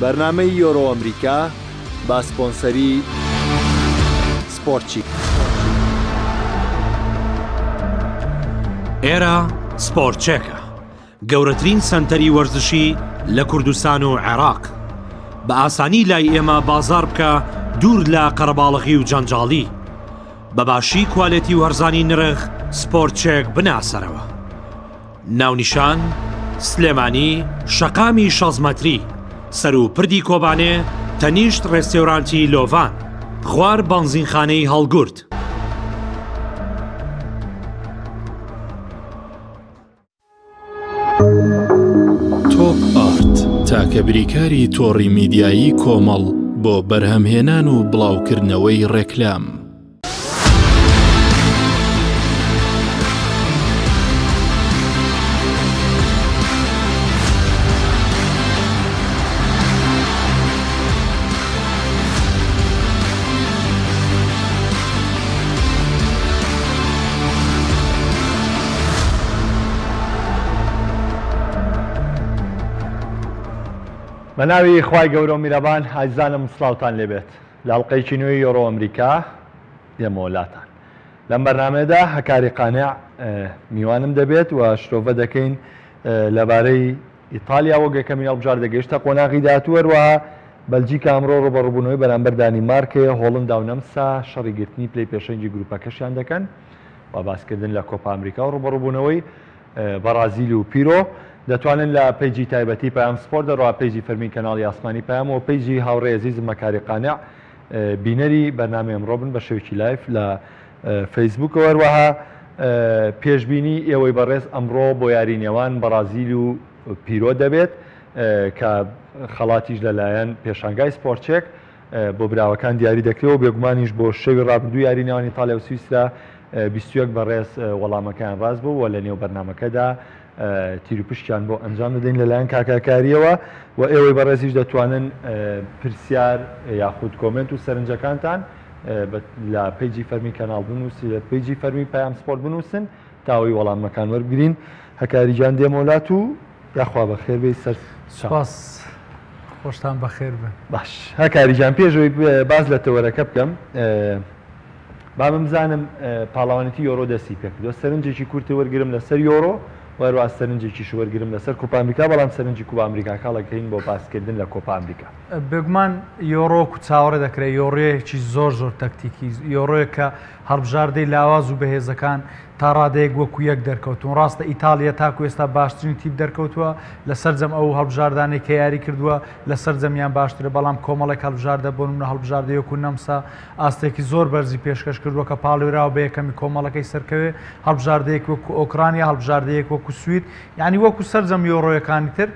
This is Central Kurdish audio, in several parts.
بەرنامەی یۆرۆ ئەمریکا با سپۆنسەری سپۆرتچیک. ئێرە سپۆرتچێکە، گەورەترین سەنتەری وەرزشی لە کوردستان و عێراق. بە ئاسانی لای ئێمە بازار بکە دوور لە قەرەباڵغی و جەنجاڵی. بەباشی کوالێتی وەرزانی نرخ سپۆرتچێک بناسەرەوە. ناونیشان سلێمانی شەقامی 6 مەتری، سەر و پردی کۆبانێ، تەنیشت ڕێستێورانتی لۆڤان، خوار بەنزینخانەی هەڵگورد. تۆپ ئارت تاکە بریکاری تۆڕی میدیایی کۆمەڵ بۆ بەرهەمهێنان و بڵاوکردنەوەی ڕێکلام. بە ناوی خوای گەورە و میرەبان ئازیزانم سڵاوتان لێبێت. لە ئەڵقەیەکی نوێی یۆرۆ ئەمریکا دێمە وڵاتان. لەم بەرنامەیەدا هەکاری قانع میوانم دەبێت و شرۆڤە دەکەین لەبارەی ئیتالیا وەک یەکەمین هەڵبژار دەگەیشتە قۆناغی داهاتوو. هەروەها بەلجیکا ئەمڕۆ ڕوبەڕووبوونەوەی بەرامبەر دانیمارکێ، هۆڵندا و نەمسا شەڕی گرتنی پلەی پێشەنگی گروپەکەشیان دەکەن و باسکردن لە کۆپا ئەمریکا و ڕوبەڕووبوونەوەی بەرازیل و پیرۆ. دەتوانن لە پێیجی تایبەتی پەیام سپۆرت دەڕوا پێیجی فەرمی کەناڵی ئاسمانی پەیام و پێیجی هاوڕێ عەزیزم مەکاری قانع بینەری بەرنامەی ئەمڕۆ بن بە شێوەیەکی لایف لە فەیسبووکەوە. هەروەها پێشبینی ئێوەی بەڕێز ئەمڕۆ بۆ یاری نێوان بەرازیل و پیرۆ دەبێت کە خەڵاتیش لەلایەن پێشانگای سپۆرتچێک بۆ براوەکان دیاری دەکرێتەوە. بێگومانیش بۆ شەوی ڕابردوو یاری نێوان ئیتالیا و سویسرا 21 بەڕێز وەڵامەکان ڕاست بوو و لە نێو بەرنامەکەدا تیروپشتیان بۆ ئەنجام دەدەین لەلایەن کاکاکاریەوە و ئێوەی بەڕێزیش دەتوانن پرسیار یاخود کۆمنت و سەرنجەکانتان لە پێیجی فەرمی کەناڵ بنووسی، لە پێیجی فەرمی پەیام سپۆرت بنووسن تاوەی وەڵامەکان وەربگرین. هەکاری جان دێمە وڵات و یاخوا بەخێر بێی سەر سپاس، خۆشتان بەخێر بن. باش هەکاری جان پێشەوەی باز لە تەوەرەکە بکەم با بمزانم پاڵەوانێتی یۆرۆ دەستی پێ کردووە، سەرنجێکی کورتی وەرگرم لەسەر یۆرۆ وەروە سەرنجێکی وەرگرم لەسەر کۆپا ئەمریکا، بەڵام سەرنجی کوپا ئەمریکا کاڵەکەین بۆ پاسکردن لە کۆپا ئەمریکا. بێگومان یۆرۆ و چاوەڕێ دەکرێت یۆڕەیەکی زۆر تەکتیکی، یۆڕۆیە کە هەڵبژاردەی لاواز و بەهێزەکان تا ڕادەیەک وەکو یەک دەرکەوتون. ڕاستە ئیتالیا تاکو ئێستا باشترین تیپ دەرکەوتووە لە سەرجەم ئەو هەڵبژاردانەی کە یاری کردووە لە سەرجەمیان باشترە، بەڵام کۆمەڵێک هەڵبژاردە بۆ نمونە هەڵبژاردەیەک و نەمسا ئاستێکی زۆر بەرزی پێشکەش کردووە کە پاڵێراوە بە یەکەمی کۆمەڵەکەی سەرکەوێ، هەڵبژاردەیەک وەکو ئۆکرانیا، هەڵبژاردەیەک وەکو سوید، یعنی وەکو سەرجەم یۆڕۆیەکانی تر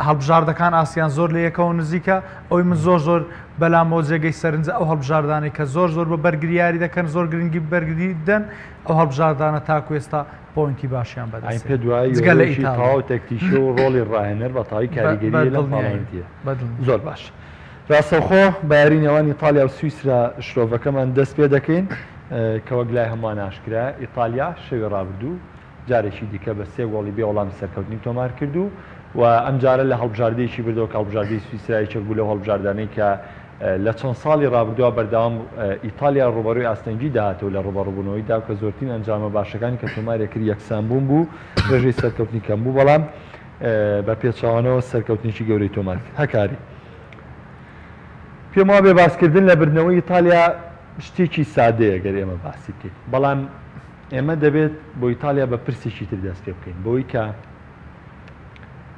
هەڵبژاردەکان ئاسیان زۆر لە یەکەوە نزیکە. ئەوی من زۆر بەلامەوە جێگەی سەرنجە ئەو هەڵبژاردانەی کە زۆر بە بەرگریاری دەکەن، زۆر گرنگی بەرگری دەن، ئەو هەڵبژاردانە تاکو ئێستا پۆینتی باشیان بەدەست پێ دوای تاو تەکتیشی و ڕۆڵی ڕاهێنەر بە تاوی کاریگەری لە پاڵەوانیتیە. زۆر باش. ڕاستەوخۆ بە یاری نێوان ئیتالیا و سویسرا شرۆڤەکەمان دەست پێ دەکەین کە وەک لای هەمووان ئاشکرا ئیتالیا شەوی ڕابردوو جارێکی دیکە بە 3 گۆڵی بێ وەڵامی سەرکەوتنی تۆمار کردو و ئەم جارە لە هەڵبژاردەیەکی بردەوە کە هەڵبژاردەی سویسرای چەک بوو لەو هەڵبژاردانەی کە لە چەند ساڵی ڕابردووە بەردەوام ئیتالیا ڕوبەڕووی ئاستەنگی داهاتەوە لە ڕوبەڕووبوونەوەیدا کە زۆرترین ئەنجامە باشەکانی کە تۆمارێک کرد یەکسانبوون بوو، ڕێژەی سەرکەوتنی کەم بوو، بەڵام بە پێچەوانەوە سەرکەوتنیی گەورەی تۆمار کرد. هەکاری پێم وابێ باسکردن لە بردنەوەی ئیتالیا شتێکی سادەیە گەر ئێمە باسی بکەین، بەڵام ئێمە دەبێت بۆ ئیتالیا بە پرسێکی تر دەست پێ بکەین، بۆی کە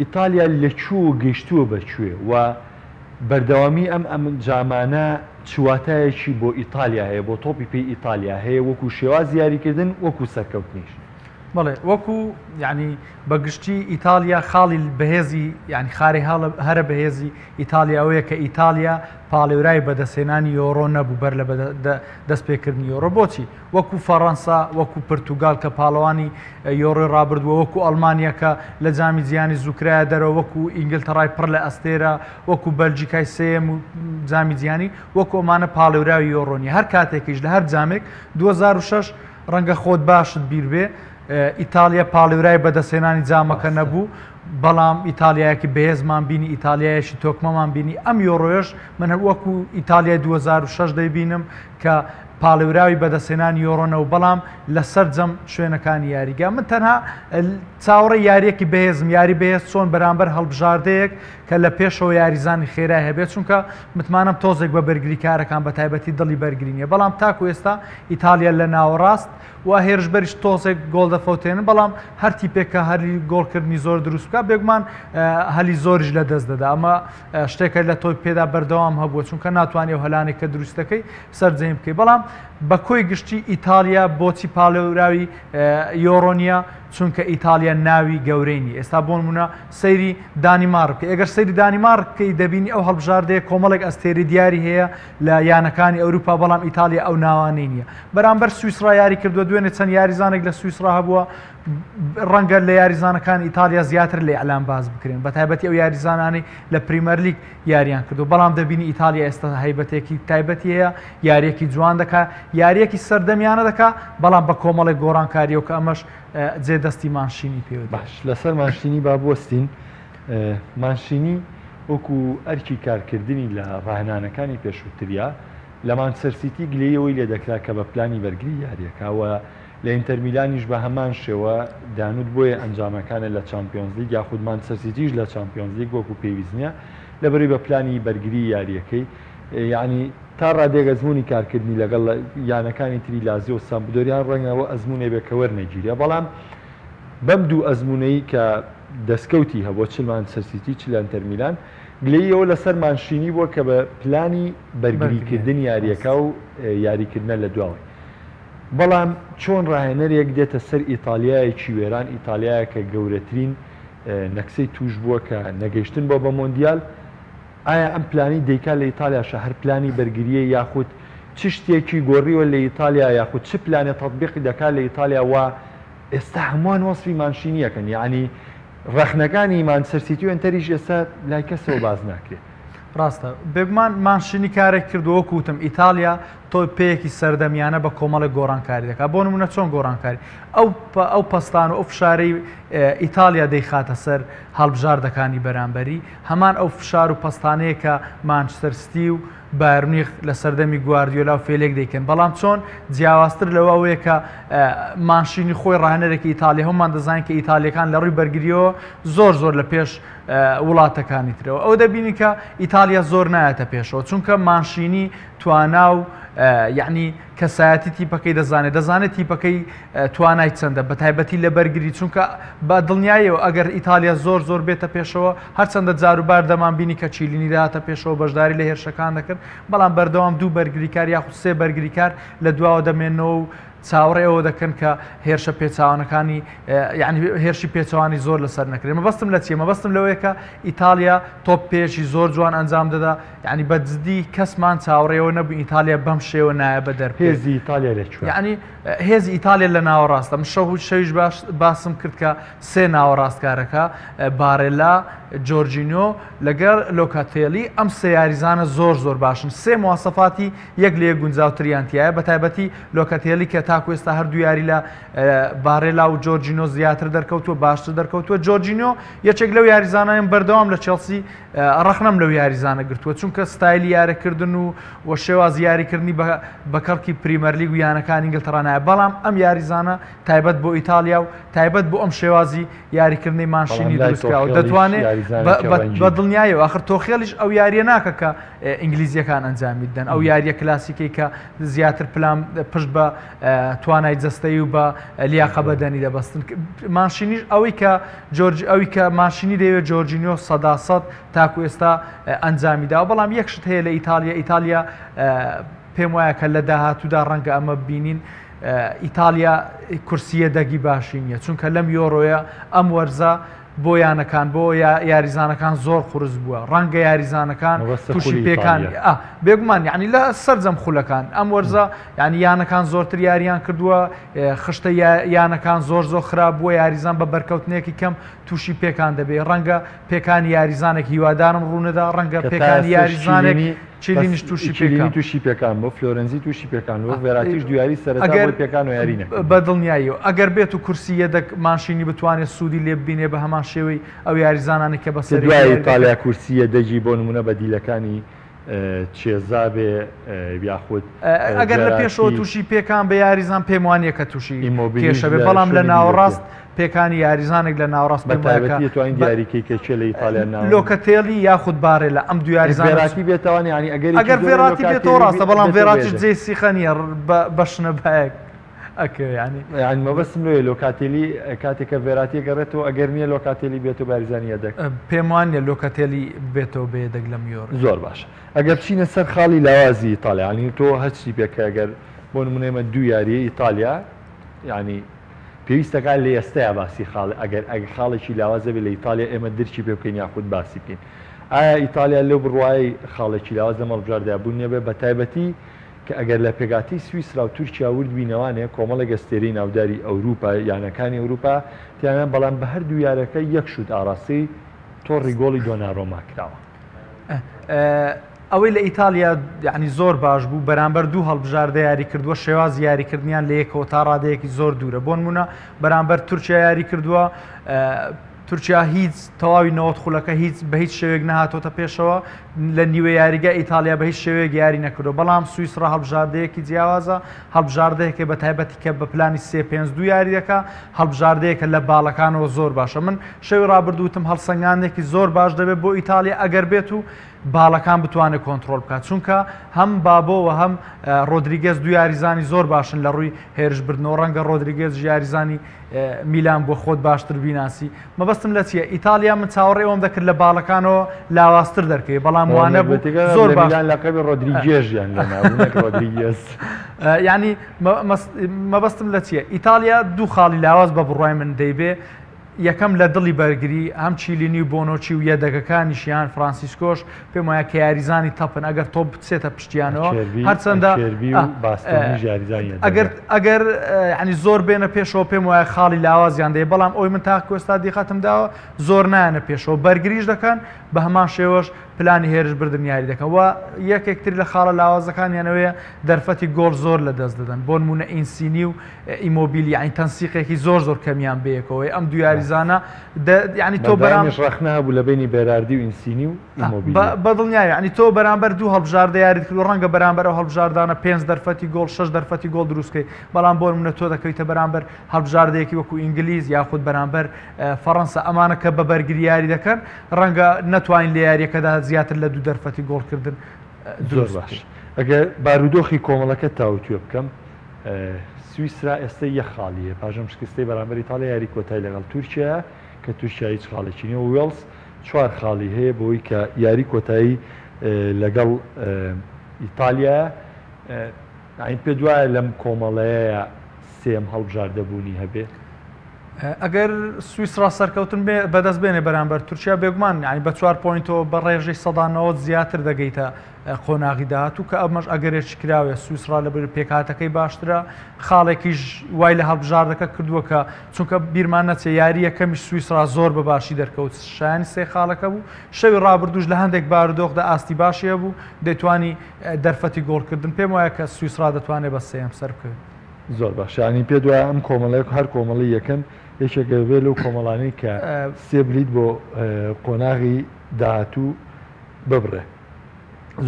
ئیتالیا لەکوێ گەیشتووە بەکوێ و بەردەوامی ئەم جامانە چواتایەکی بۆ ئیتالیا هەیە، بۆ تۆپی پێی ئیتالیا هەیە، وەکو شێواز یاریکردن وەکو سەرکەوتنیش. بەڵێ وەکو یعنی بەگشتی ئیتالیا خاڵی بەهێزی یعنی خاری هەرە بەهێزی ئیتالیاوەیە کە ئیتالیا پاڵێورای بەدەستێنانی یۆڕۆ نەبوو بەر لە دەستپێکردنی یۆڕۆ. بۆچی وەکو فەڕەنسا، وەکو پرتوگال کە پاڵەوانی یۆڕۆی ڕابردووە، وەکو ئەڵمانیا کە لە جامی جیهانی زووکرایە دەرەوە، وەکو ئینگلتەڕای پڕ لە ئەستێرە، وەکو بەلجیکای سێم و جامی جیهانی، وەکو ئەمانە پاڵێوراوی یۆڕۆنی. هەر کاتێکیش لە هەر جامێک 2006 ڕەنگە خۆت باشت بیر بێ ئیتالیا پاڵێورای بەدەستێنانی جامەکە نەبوو، بەڵام ئیتالیایەکی بەهێزمان بینی ئیتالیایەکی تۆکمەمان بینی ئەم یۆڕۆیش من هەر وەکو ئیتالیای 2006 دەیبینم کە پاڵێوراوی بەدەستێنانی یۆڕۆنەوە بەڵام لەسەر جەم شوێنەکانی یاریگا من تەنها چاوەڕێ یاریەکی بەهێزم یاری بەهێز چۆن بەرامبەر هەڵبژاردەیەک کە لە پێشەوە یاریزانی خێرای هەبێت چونکە متمانم تۆزێک بە بەرگریکارەکان بە تایبەتی دڵی بەرگرینیە بەڵام تاکو ئێستا ئیتالیا لە ناوەڕاست و هێرشبەریش تۆزێک گۆڵ دەفەوتێنن بەڵام هەر تیپێکە هەلی گۆڵکردنی زۆر دروست بکە بێگومان هەلی زۆریش لە دەست دەدا ئەمە شتێکە لە تۆی پێدا بەردەوام هەبووە چونکە ناتوانێت و هەلانێک کە دروستەکەی سەرجەم بکەی بەڵام بە کۆی گشتی ئیتالیا بۆچی پاڵێوراوی یۆڕۆنیە چونکە ئیتالیا ناوی گەورەینی ئێستا بۆ نمونە سەیری دانیمارک ئەگەر سەیری دانیمارکەی دەبینی ئەو هەڵبژاردەیە کۆمەڵێک ئەستێری دیاری هەیە لە یانەکانی ئەوروپا بەڵام ئیتالیا ئەو ناوانەی نییە بەرامبەر سویسرا یاری کردووە دوێنێ چەند یاریزانێک لە سویسرا هەبووە ڕەنگە لە یاریزانەکان ئیتالیا زیاتر لە ئەلان باز بکرێن بە تایبەتی ئەو یاریزانانی لە پریمەر لیگ یاریان کردو بەڵام دەبینی ئیتالیا ئێستا هەیبەتێکی تایبەتی هەیە یاریەکی جوان دەکات یاریەکی سەردەمیانە دەکات بەڵام بە کۆمەڵێک گۆڕانکاریەوە کە ئەمەش جێ دەستی مانشینی پێ باش لەسەر مانشینی با بوەستین مانشینی وەکو ئەرکی کارکردنی لە ڕاهێنانەکانی پێشووتریا لە مانچستەر سیتی گلەیەوەی لێ دەکرا کە بە پلانی بەرگری یاریەکەوە لە ئینتەر میلانیش بە هەمان شێوە دانوت بۆیە ئەنجامەکانە لە چامپیۆنز لیگ یاخود مانچستەر سیتیش لە چامپیۆنز لیگ وەکو پێویست نییە لەبەرەوەی بە پلانی بەرگری یاریەکەی یعنی تا ڕادێک ئەزمموی کارکردنی لەگەڵ یانەکانی تری لازی و سامبدۆریان ڕەنگەوە ئەزمموێ بێ کە وەرنەگیریە بەڵام بەم دوو ئەزممونەی کە دەستکەوتی هەبووە چ مانچستەر سیتی چ لە ئینتەر میلان گلەیەوە لەسەر مانشینی بووە کە بە پلانی بەرگریکردن یاریەکە و یاریکردنە لە دواوی بەڵام چۆن ڕاهێنەرێک دێتە سەر ئیتالیایەکی وێران ئیتالیایە کە گەورەترین نەکسەی توش بووە کە نەگەیشتن بۆ بە مۆندیال ئایا ئەم پلانی دەیکا لە ئیتالیاشە هەر پلانی بەرگریە یاخود چ شتێکی گۆڕیوە لە ئیتالیا یاخود چ پلانە تەطبیقی دەکات لە ئیتالیا و ئێستا هەمووان وەسفی مانشینی یەکەن یعنی ڕەخنەکانی مانچستەر سیتی و ئینتەریش ئێستا لای کەسەوە باز ناکرێت ڕاستە بێگومان مانشینی کارێک کردووە کوتم ئیتالیا تۆ پێیەکی سەردەمیانە بە کۆمەڵی گۆڕانکاری دەکات بۆ نمونە چۆن گۆڕانکاری ئەو پەستان و ئەو فشارەی ئیتالیا دەیخاتە سەر هەڵبژاردەکانی بەرامبەری هەمان ئەو فشار و پەستانەیە کە مانچستەر سیتی و بایرنیخ لە سەردەمی گواردیۆلا و فێلێک دەیکەن بەڵام چۆن جیاوازتر لەوەیە کە مانشینی خۆی ڕاهێنەرێکی ئیتالیا هەمومان دەزانین کە ئیتالیەکان لە ڕووی بەرگریەوە زۆر لە پێش وڵاتەکانی ترەوە ئەو دەبینی کە ئیتالیا زۆر نایەتە پێشەوە چونکە مانشینی توانا و یعنی کەسایەتی تیپەکەی دەزانێت تیپەکەی توانای چەندە بە تایبەتی لە بەرگری چونکە بە دڵنیایەوە ئەگەر ئیتالیا زۆر بێتە پێشەوە هەرچەندە جاروبار دەمان بینی کە چیلینی داهاتە پێشەوە بەشداری لە هێرشەکان دەکرد بەڵام بەردەوام دوو بەرگریکار یاخود سێ بەرگریکار لە دواوە دەمێنەوە و چاوەڕێەوە دەکەن کە هێرشە پێچوانەکانی یعنی هێرشی پێچوانی زۆر لەسەر نەکرێت مەبەستم لە چیە مەبەستم لەوەیە کە ئیتالیا تۆپ پێشی زۆر جوان ئەنجام دەدا یعنی بەجددی کەسمان چاوەڕێەوە نەبوو ئیتالیا بەم شێوە نایە بە دەرپێ هێزی ئیتالیا لەکوێ یعنی هێزی ئیتالیا لە ناوەڕاستە من شەویش باسم کرد کە سێ ناوەڕاستکارەکە بارێلا جۆرجینۆ لەگەڵ لۆکاتێلی ئەم سێ یاریزانە زۆر باشن سێ مواسەفاتی یەک لە یەک گونجاوتریانتیایە بە تایبەتی لۆکاتێلی کە تاکو ئێستا هەردوو یاری لە بارێلا و جۆرجینۆ زیاتر دەرکەوتووە باشتر دەرکەوتووە جۆرجینۆ یەکێک لەو یاریزانایان بەردەوام لە چێلسی ڕەخنەم لەو یاریزانە گرتووە چونکە ستایلی یاریکردن و شێواز یاریکردنی بە کەڵکی پریمەر لیگ و یانەکانی ئینگلتەرانایە بەڵام ئەم یاریزانە تایبەت بۆ ئیتالیا و تایبەت بۆ ئەم شێوازی یاریکردنی مانشینی دروستکراوە دەتوانێت بە دڵنیایەوە ئاخر تۆخێڵیش ئەو یاریە ناکە کە ئینگلیزیەکان ئەنجامی دەن ئەو یاریە کلاسیکەی کە زیاتر پلان پشت بە توانای جەستەیی و بە لیاقە بەدەنی دەبەستن مانشینیش ئەوەی کە ماشینی دەوێت جۆرجینۆ 100% تاکو ئێستا ئەنجامیدا بەڵام یەک شت هەیە لە ئیتالیا پێم وایە کە لە داهاتوودا ڕەنگە ئەمە بینین ئیتالیا کورسیە دەگی باشی نییە چونکە لەم یۆڕۆیە ئەم وەرزە بۆ یانەکان بۆ یاریزانەکان زۆر قورس بووە ڕەنگە یاریزانەکان تووشی پێکان بێگومان یعنی لە سەرجەم خولەکان ئەم وەرزە ینی یانەکان زۆرتر یاریان کردووە خشتە یانەکان زۆر خراپ بووە یاریزان بە بەرکەوتنێکی کەم تووشی پێکان دەبێت ڕەنگە پێکانی یاریزانێک هیوادارم ڕوونەدا ڕەنگە پێکانی یاریزانێک چیلینیش تووشی چیلینی تووشی پێکان بۆ فلۆرەنزی تووشی پێکان بۆ ڤێراتیش دیاری سەرەتا بۆ پێکان و یاری نەکرد بە دڵنیاییەوە ئەگەر بێت و کورسی یەدەک ماشینی بتوانێت سوودی لێ ببینێ بە هەمان شێوەی ئەو یاریزانانی کە بەسەر دوای ئیتالیا کورسیە دەجی بۆ نمونە بە دیلەکانی چێزا بێ یاخود ئەگەر لە پێشەوە تووشی پێکان بە یاریزان پێم وانە کە تووشی پێشە بێ بەڵام لە ناوەڕاست پێکانی یاریزانێک لە ناوەڕاست توانین دیاریکەی کە چێ لە ئیتالیا لۆکەتێلی یاخود بارێ لە ئەم دو یاریزانراتی بێتوانانی ینی ئەگەر فێراتی بێتەوە ڕاستە بەڵام فێراتیش جێ سیخەنیە بە شنەبایەک ینی مەبەستم لێ لۆکاتێلی کاتێکە ڤێراتی گەڕێتەوە ئەگەر نییە لۆکاتێلی بێت و باریزانیە دەک پێم وانە لۆکەتێلی بێتەوە بێدەک لە میۆر زۆر باشە ئەگەر بچینە سەر خاڵی لاوازی ئیتالیا ینی تۆ هەچی پێکە ئەگەر بۆ نمونێمە دوو یاریە ئیتالیا ینی پێویستەکان لە ئێستەیە باسی خاڵ ئەگەر خاڵێکی لاوازە بێت لە ئیتالیا ئێمە درچی پێ بکەین یاخود باسی بکەین ئایا ئیتالیا لەو بڕوای خاڵێکی لاوازە مەڵبژاردە بوون نیە بێ بە تایبەتی کە ئەگەر لە پێگاتی سویسرا و تورکیا ورد بینەوانەیە کۆمەڵە گەستێری ناوداری ئەوروپا یانەکانی ئەوروپا تیانە بەڵام بە هەردوو یارەکە یەک شوت ئاڕاستی تۆڕی گۆڵی دۆناڕۆما کراوە ئەوەی لە ئیتالیا ینی زۆر باش بوو بەرامبەر دوو هەڵبژاردە یاری کردووە شێواز یاریکردنیان لە یەکەوە تا ڕادەیەکی زۆر دوورە بۆ نمونە بەرامبەر تورکیا یاری کردووە تورکیا هیچ تەواوی نەوەت خولەکە بە هیچ شێوێک نهاتۆتە پێشەوە لە نیوە یاریگە ئیتالیا بە هیچ شێوەیەک یاری نەکردو بەڵام سویسرا هەڵبژاردەیەکی جیاوازە هەڵبژاردەیەکە بە تایبەتی کە بە پلانی 3-5-2 یاری دەکا هەڵبژاردەیەکە لە باڵەکانەوە زۆر باشە من شەوی ڕابردووتم هەڵسەنگانێکی زۆر باش دەبێت بۆ ئیتالیا ئەگەر بێت و باڵەکان بتوانێت کۆنتترۆل بکات چونکە هەم بابۆوە هەم ڕۆدریگەز دو یاریزانی زۆر باشن لە ڕووی هێرشبردنەوە ڕەنگە ڕۆدریگەز یاریزانی میلان بۆ خۆت باشتر بیناسی مەبەستم لە چیە ئیتالیا من چاوەڕێ ئەوم دەکرد لە باڵەکانەوە لاوااستر دەکەی بەڵام وانە بوو زۆر باش لەقەبی ڕۆدریگێژیان ڕۆدریگەز ینی مەبەستم لە چیە ئیتالیا دوو خاڵی لاواز بە بڕای من دەیبێ یەکەم لە دڵی بەرگری هەم چیلینی و بۆنۆچی و یەدەگەکانیشیان فرانسیسکۆش پێم وایە کە یاریزانی تەپن ئەگەر تۆ بچێتە پشتیانەوە هەرچەندە ئەگەر ینی زۆر بێنە پێشەوە پێم وایە خاڵی لاوازیان دەیە بەڵام ئەوی من تا کوێستا دیقەتم داوە زۆر نایەنە پێشەوە بەرگریش دەکەن بە هەمان شێوەش پلانی هێرش بردن یاری دەکەن و یەکێکتری لە خاڵە لاوازەکانیانەوەیە دەرفەتی گۆڵ زۆر لە دەست دەدەن بۆ نمونە ئینسینی و ئیمۆبیلی عین تەنسیقێکی زۆر کەمیان بەیەکەوەی ئەم دو یاریزانە ینی تۆ ڕخنە بوو لە بینی بێراردی و ئینسینی و بەدڵنیایە ینی تۆ بەرامبەر دوو هەڵبژاردە یاریت کرد و ڕەنگە بەرامبەر ئەو هەڵبژاردانە 5 دەرفەتی گۆڵ 6 دەرفەتی گۆڵ دروستکەی بەڵام بۆ نمونە تۆ دەکەیتە بەرامبەر هەڵبژاردەیەکی وەکو ئینگلیز یاخود بەرامبەر فەڕەنسا ئەمانە کە بە بەرگری یاری دەکەن ڕەنگە نەتوانین لە یاریەکەدا زیاتر لە دوو دەرفەتی گۆڵکردن زۆر باش ئەگەر بارودۆخی کۆمەڵەکە تاوتوێ بکەم سویسرا ئێستا یەک خاڵیە پاژەم شکستی بەرامبەر ئیتالیا یاری کۆتای لەگەڵ تورکیا کە تووشیا هیچ خاڵێکی نیە و وێڵز 4 خاڵی هەیە بۆی کە یاری کۆتایی لەگەڵ ئیتالیا ئاین پێ دوایە لەم کۆمەڵەیە سێم هەڵبژاردەبوونی هەبێ ئەگەر سویسرا سەرکەوتن بەدەست بێنێ بەرامبەر تورکیا بێگومان ینی بە 4 پۆینتەوە بە ڕێژەی سەدانەوە زیاتر دەگەیتە قۆناغی داهات و کە ئەمەش ئەگەرێکی کراوێ سویسرا لەبەر پێکهاتەکەی باشترە خاڵێکیش وای لە هەڵبژاردەکە کردووە کە چونکە بیرمان نەچێ یاری یەکەمیش سویسرا زۆر بە باشی دەرکەوت شایانی سێ خاڵەکە بوو شەوی ڕابردوش لە هەندێک بارودۆخدا ئاستی باشیە بوو دەیتوانی دەرفەتی گۆڵکردن پێم وایە کە سویسرا دەتوانێت بە سێم سەر بکەوێت زۆر باش ینی پێ دوای ئەم کۆمەڵەیەک هەر کۆمەڵی یەکەم یەکێکە بێ لەو کۆمەڵانەی کە سێ بریت بۆ قۆناغی داهاتوو ببڕێ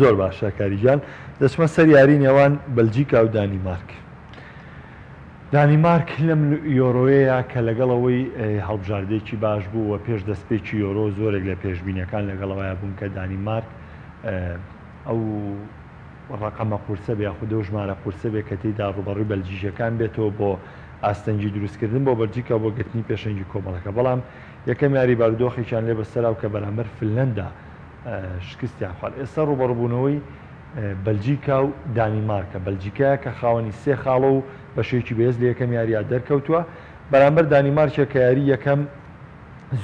زۆر باشە کاریجان دەچمە سەر یاری نێوان بەلجیکا و دانیمارک دانیمارک لەم یۆرۆیەیە کە لەگەڵەوەی هەڵبژاردێکی باش بوو و پێش دەستپێکی یۆرۆ زۆرێک لە پێشبینیەکان لەگەڵەوەیە بوون کە دانیمارک ئەو ڕقەمە قورسە بێ یاخود ئەو ژمارە قورسە بێ کە تێیدا ڕوبەڕووی بەلجیکەکان بێتەوە بۆ ئاستەنجی دروستکردن بۆ بەلجیکا بۆ گرتنی پێشەنگی کۆمەڵەکە بەڵام یەکەم یاری بارودۆخێکیان لێ بەسەراو کە بەرامبەر فنلەندا شکستیان خوارد ئێستا ڕوبەڕووبوونەوەی بەلجیکا و دانیمارکە بەلجیکایە کە خاوەنی سێ خاڵە و بەشێکی بەهێز لە یەکەم یاریە دەرکەوتووە بەرامبەر دانیمارکە کە یاری یەکەم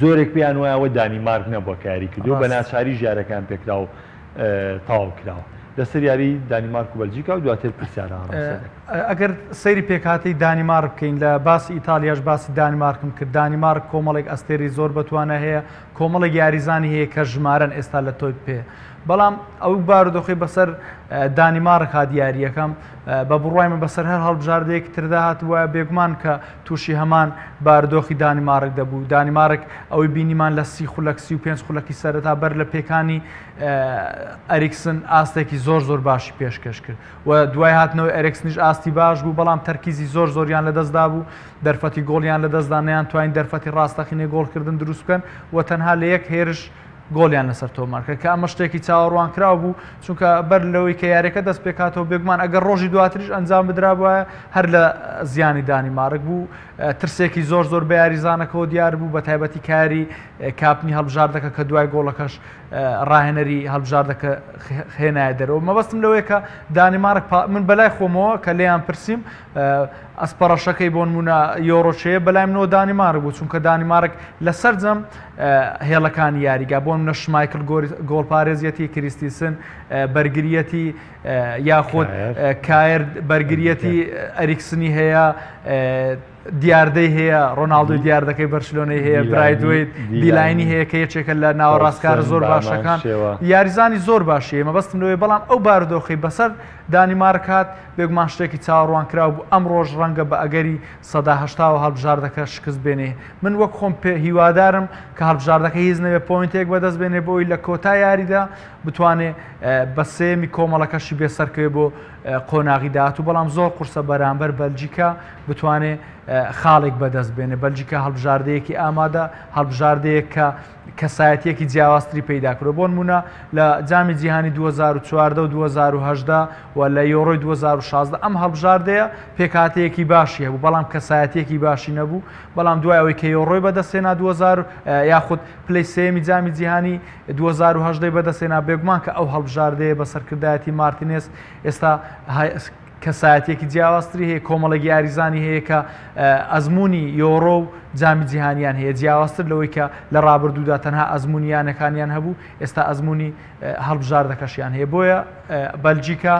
زۆرێک پێیان وایەوە دانیمارک نەبووە کە یاری کردو بە ناچاری ژارەکان پێکرا و تاو کراوە لەسەر یاری دانیمارک و بەلجیکا و دواتر پرسیارە ئەگەر سەیری پێکهاتەی دانیمارک بکەین لە باسی ئیتالیاش باسی دانیمارکم کرد دانیمارک کۆمەڵێک ئەستێری زۆر بەتوانە هەیە کۆمەڵی یاریزانی هەیە کە ژمارەن ئێستا لە تۆی پێ بەڵام ئەو بارودۆخی بەسەر دانیمارک ها دیاریەکەم بە بڕایمە بەسەر هەر هەڵبژاردەیەکی تردا هاتووە بێگومان کە تووشی هەمان بارودۆخی دانیمارک دەبوو دانیمارک ئەوەی بینیمان لە 30 خولەک 35 خولەکی سەرەتا بەر لە پێکانی ئەریکسن ئاستێکی زۆر باشی پێشکەش کرد و دوای هاتنەوەی ئەرێکسنیش ئاستی باش بوو بەڵام تەرکیزی زۆریان لەدەستدا بوو دەرفەتی گۆڵیان لەدەستدا نەیان توانین دەرفەتی ڕاستەقینەی گۆڵکردن دروست بکەن و تەنها لە یەک هێرش گۆڵیان لەسەر تۆمارکە کە ئەمە شتێکی چاوەڕوان کراو بوو چونکە بەر لەوەی کە یاریەکە دەست پێکاتەوە بێگومان ئەگەر ڕۆژی دواتریش ئەنجام بدرابووە هەر لە زیانی دانیمارک بوو ترسێکی زۆر بە یاریزانەکەەوە دیار بوو بە تایبەتی کاری کاپنی هەڵبژاردەکە کە دوای گۆڵەکەش ڕاهێنەری هەڵبژاردەکە هێنایە دەرەوە مەبەستم لەوەیە کە دانیمارک من بەلای خۆمەوە کە لێیان پرسییم ئەسپەڕەشەکەی بۆ نمونە یۆڕۆچەیە بەلای منەوە دانیمارک بوو چونکە دانیمارک لەسەر جەم هێڵەکانی یاریگا بۆ منە شمایکل گۆڵپارێزیەتی کریستیسن بەرگریەتی یاخود کایر بەرگریەتی ئەریکسنی هەیە دیاردەی هەیە ڕۆناڵدوی دیاردەکەی بەرشلۆنەی هەیە برایدوی دیلاینی هەیە کە یەکێکە لە ناوەڕاستکار زۆر باشەکان یاریزانی زۆر باشیە مەبەستم لەوەی بەڵام ئەو بارودۆخی بەسەر دانیمارک هات بێگومان شتێکی چاوەڕوان کراو بوو ئەم ڕۆژ ڕەنگە بە ئەگەری 180 هەڵبژاردەکە شکست بێنێ من وەک خۆم هیوادارم کە هەڵبژاردەکە هیچ نەوێ پۆینتێک بەدەست بێنێ بۆی لە کۆتا یاریدا بتوانێت بە سێمی کۆمەڵەکەشی بێسەرکەوێ بۆ قۆناغی داهات و بەڵام زۆر قورسە بەرامبەر بەلجیکا بتوانێت خاڵێک بەدەست بێنێ بەلجیکا هەڵبژاردەیەکی ئامادە هەڵبژاردەیەک کە کەسایەتیەکی جیاوازتری پەیدا کردو بۆ نمونە لە جامی جیهانی 2014 و 2010 و لە یۆڕۆی 2016 ئەم هەڵبژاردەیە پێکهاتەیەکی باشی هەبوو بەڵام کەسایەتیەکی باشی نەبوو بەڵام دوای ئەوەی کە یۆڕۆی بەدەستێنا 2000 یاخود پلەی سێمی جامی جیهانی 2010 بەدەستێنا بێگومان کە ئەو هەڵبژاردەیە بە سەرکردایەتی مارتینێز ئێستا کەسایەتێکی جیاوازتری هەیە کۆمەڵێک یاریزانی هەیە کە ئەزمموی یۆڕۆ و جامی جیهانیان هەیە جیاوازتر لەوەی کە لە ڕابردوودا تەنها ئەزممویانەکانیان هەبوو ئێستا ئەزمموی هەڵبژاردەکەشیان هەیە بۆیە بەلجیکا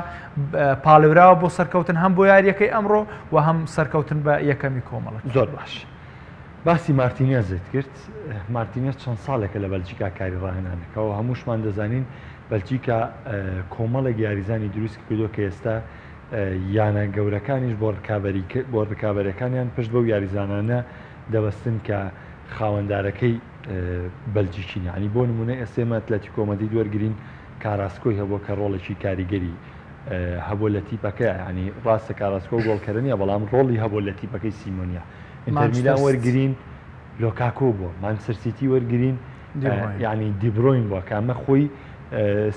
پاڵێراوە بۆ سەرکەوتن هەم بۆ یاریەکەی ئەمڕۆ و هەم سەرکەوتن بە یەکەمی کۆمەڵک زۆر باش باسی مارتینێزت کرد مارتینێز چەند ساڵێکە لە بەلجیکا کاری ڕاهێنانەکەەوە هەمووشمان دەزانین بەلجیکا کۆمەڵێک یاریزانی دروست کردو کە ئێستا یانە گەورەکانیش بۆ ڕکابەرەکانیان پشت بەو یاریزانانە دەبەستن کە خاوەندارەکەی بەلجیکی ینی بۆ نمونە ئێسێمە ئەتلەتیکۆ مەدرید وەرگرین کاراسکۆی هەبوو کە ڕۆڵێکی کاریگەری هەبوو لە تیپەکە ینی ڕاستە کاراسکۆ گۆڵکردنیە بەڵام ڕۆڵی هەبوو لە تیپەکەی سیمۆنیا ئینتەر میلان وەرگرین لۆکاکۆ بووە مانچستەر سیتی وەرگرین ینی دیبڕۆین بووە کە ئەمە خۆی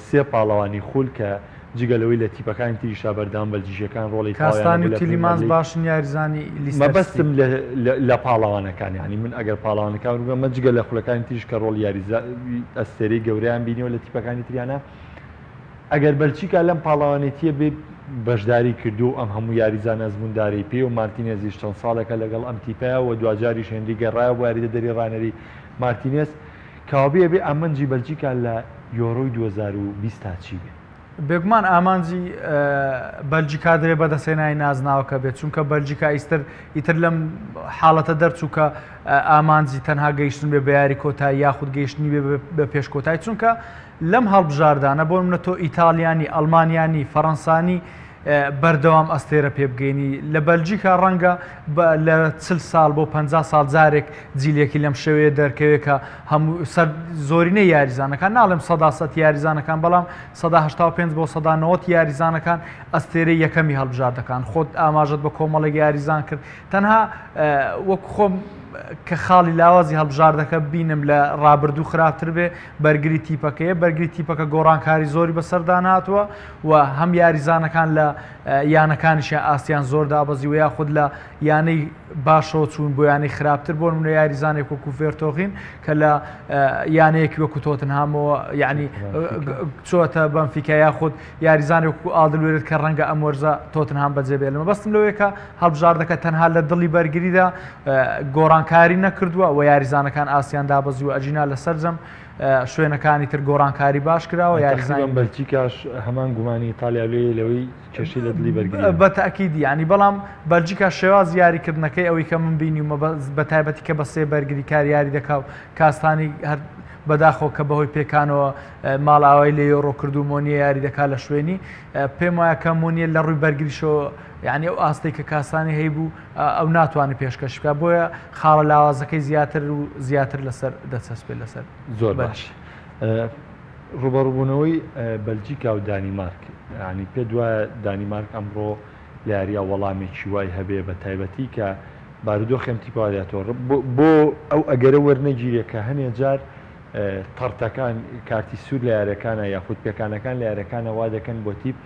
سێ پاڵەوانی خول کە جگەلەوەی لە تیپەکانی تریشا بەردام بەلجیەکان ڕۆڵی کاستانی و تیلیمانز باشن یاریزانی مەبەستم لە پاڵاوانەکان ینی من ئەگەر پاڵاوانەکان ڕوگەمە جگە لە خولەکانی تریش کە ڕۆڵ ئەستێرەی گەورەیان بینیەوە لە تیپەکانی تریانە ئەگەر بەلجیکا لەم پاڵاوانێتیە بێ بەشداری کردو ئەم هەموو یاریزان ئەزمونداری پێ و مارتینێزیش چەند ساڵێکە لەگەڵ ئەم تیپەیە و دوجاری شێنری گەڕایە بۆ یاریدە دەری ڕانەری مارتینێز کاوابێ بێ ئەمەنجی بەلجیکا لە یۆڕۆی 2020 تا چی بێ بێگومان ئامانجی بەلجیکا دەرێ بەدەسێنای نازناوەکە بێت چونکە بەلجیکا ئیتر لەم حاڵەتە دەرچووکە ئامانجی تەنها گەیشتن بێ بە یاری کۆتایی یاخود گەیشتنی بێ بە پێش کۆتایی چونکە لەم هەڵبژاردانە بۆ منە تۆ ئیتالیانی ئەڵمانیانی فەڕەنسانی بەردەوام ئەستێرە پێ بگەینی لە بەلجیکا ڕەنگە لە 40 ساڵ بۆ 50 ساڵ جارێک جیلێکی لەم شێوەیە دەرکەوێت کە هەموو زۆرینەی یاریزانەکان ناڵێم 100 یاریزانەکان بەڵام 185 بۆ 190 یاریزانەکان ئەستێرەی یەکەمی هەڵبژاردەکان خۆت ئاماژت بە کۆمەڵێک یاریزان کرد تەنها وەک خۆم کە خاڵی لاوازی هەڵبژاردەکە بینم لە ڕابردوو خراپتر بێ بەرگری تیپەکەیە بەرگری تیپەکە گۆڕانکاری زۆری بەسەردان هاتووە و هەم یاریزانەکان لە یانەکانیشیان ئاسیان زۆر دابەزی و یاخود لە یانەی باشەوە چوون بۆ یانەی خراپتر بۆ منە یاریزانێک وەکو فێرتۆخین کە لە یانەیەکی وەکو تۆتنهامەوە یعنی چۆتە بەنفیکا یاخود یاریزانێک وەکو ئادلوێرت کە ڕەنگە ئەم وەرزە تۆتنهام بەجێبێ لەمە بەستم لەوەیە کە هەڵبژاردەکە تەنها لە دڵی بەرگریدا گۆڕانکاری نەکردووە و یاریزانەکان ئاسیان دابەزی و ئەجینا لەسەر جەم شوێنەکانی تر گۆڕانکاری باش کراوە یاریزان بەلجیکاش هەمان گومانی ئیتالیا لەوەی کێشەی لە دڵی بەرگری بە تاکیدی ینی بەڵام بەلجیکا شێواز یاریکردنەکەی ئەوەی کە من بینی و بە تایبەتی کە بە سێ بەرگریکار یاری دەکا و کاستانی بەداخەوە کە بەهۆی پێکانەوە ماڵاوای لە یۆڕۆ کردومۆنیە یاری دەکات لە شوێنی پێم وایە کە مۆنیە لە ڕووی بەرگریشەوە یعنی ئەو ئاستەی کە کاسانی هەیبوو ئەو ناتوانێت پێشکەش بکات بۆیە خاڵە لاوازەکەی زیاتر و زیاتر لەسەر دەچەسپێت لەسەر زۆر باش. ڕوبەڕووبوونەوەی بەلجیکا و دانیمارک ینی پێ دوایە دانیمارک ئەمڕۆ لە یاریە وەڵامێکی وای هەبێ بە تایبەتی کە بارودۆخێم تیپواداتەوە بۆ ئەو ئەگەرە وەرنەگیرێت کە هەنێ جار تەڕتەکان کارتی سوور لە یارەکانە یاخود پێکانەکان لە یارەکانە وا دەکەن بۆ تیپ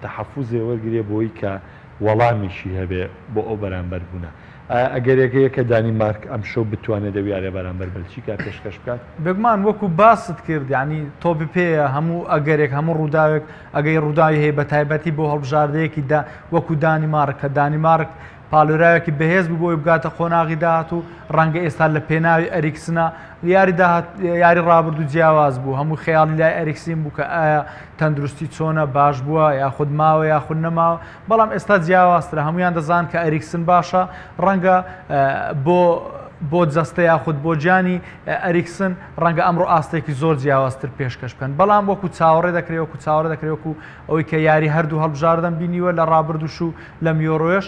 تەحەفوزێ وەرگێ بۆی کە وەڵامیشی هەبێ بۆ ئەو بەرامبەر بوونە. ئەگەرێکەیە کە دانیمارک ئەم شەو بتوانێت دەویارە بەرامبەر بەلجیکا پێشکەش بکات بگومان وەکو باست کرد ینی تۆپی پێەیە هەموو ئەگەرێک هەموو ڕووداوێک ئەگەی ڕووداوی هەیە بە تایبەتی بۆ هەڵبژاردەیەکی وەکو دانیمارک کە دانیمارک پاڵوراوێکی بەهێز بوو بۆی بگاتە خۆناغی داهات و ڕەنگە ئێستا لە پێناوی ئەریکسنە یاری ڕابردوو جیاواز بوو هەموو خەیاڵی لای ئەریکسین بوو کە ئایا تەندروستی چۆنە باش بووە یاخود ماوە یاخود نەماوە بەڵام ئێستا جیاوازترە هەمویان دەزان کە ئەریکسن باشە ڕەنگە بۆ جەستە یاخود بۆ گیانی ئەریکسن ڕەنگە ئەمڕۆ ئاستێکی زۆر جیاوازتر پێشکەش بکەن بەڵام وەکو چاوەڕێ دەکرێت وەکو چاوەڕێ دەکرێت وەکو ئەوەی کە یاری هەردوو هەڵبژاردن بینیوە لە ڕابردوش و لە میۆڕۆیش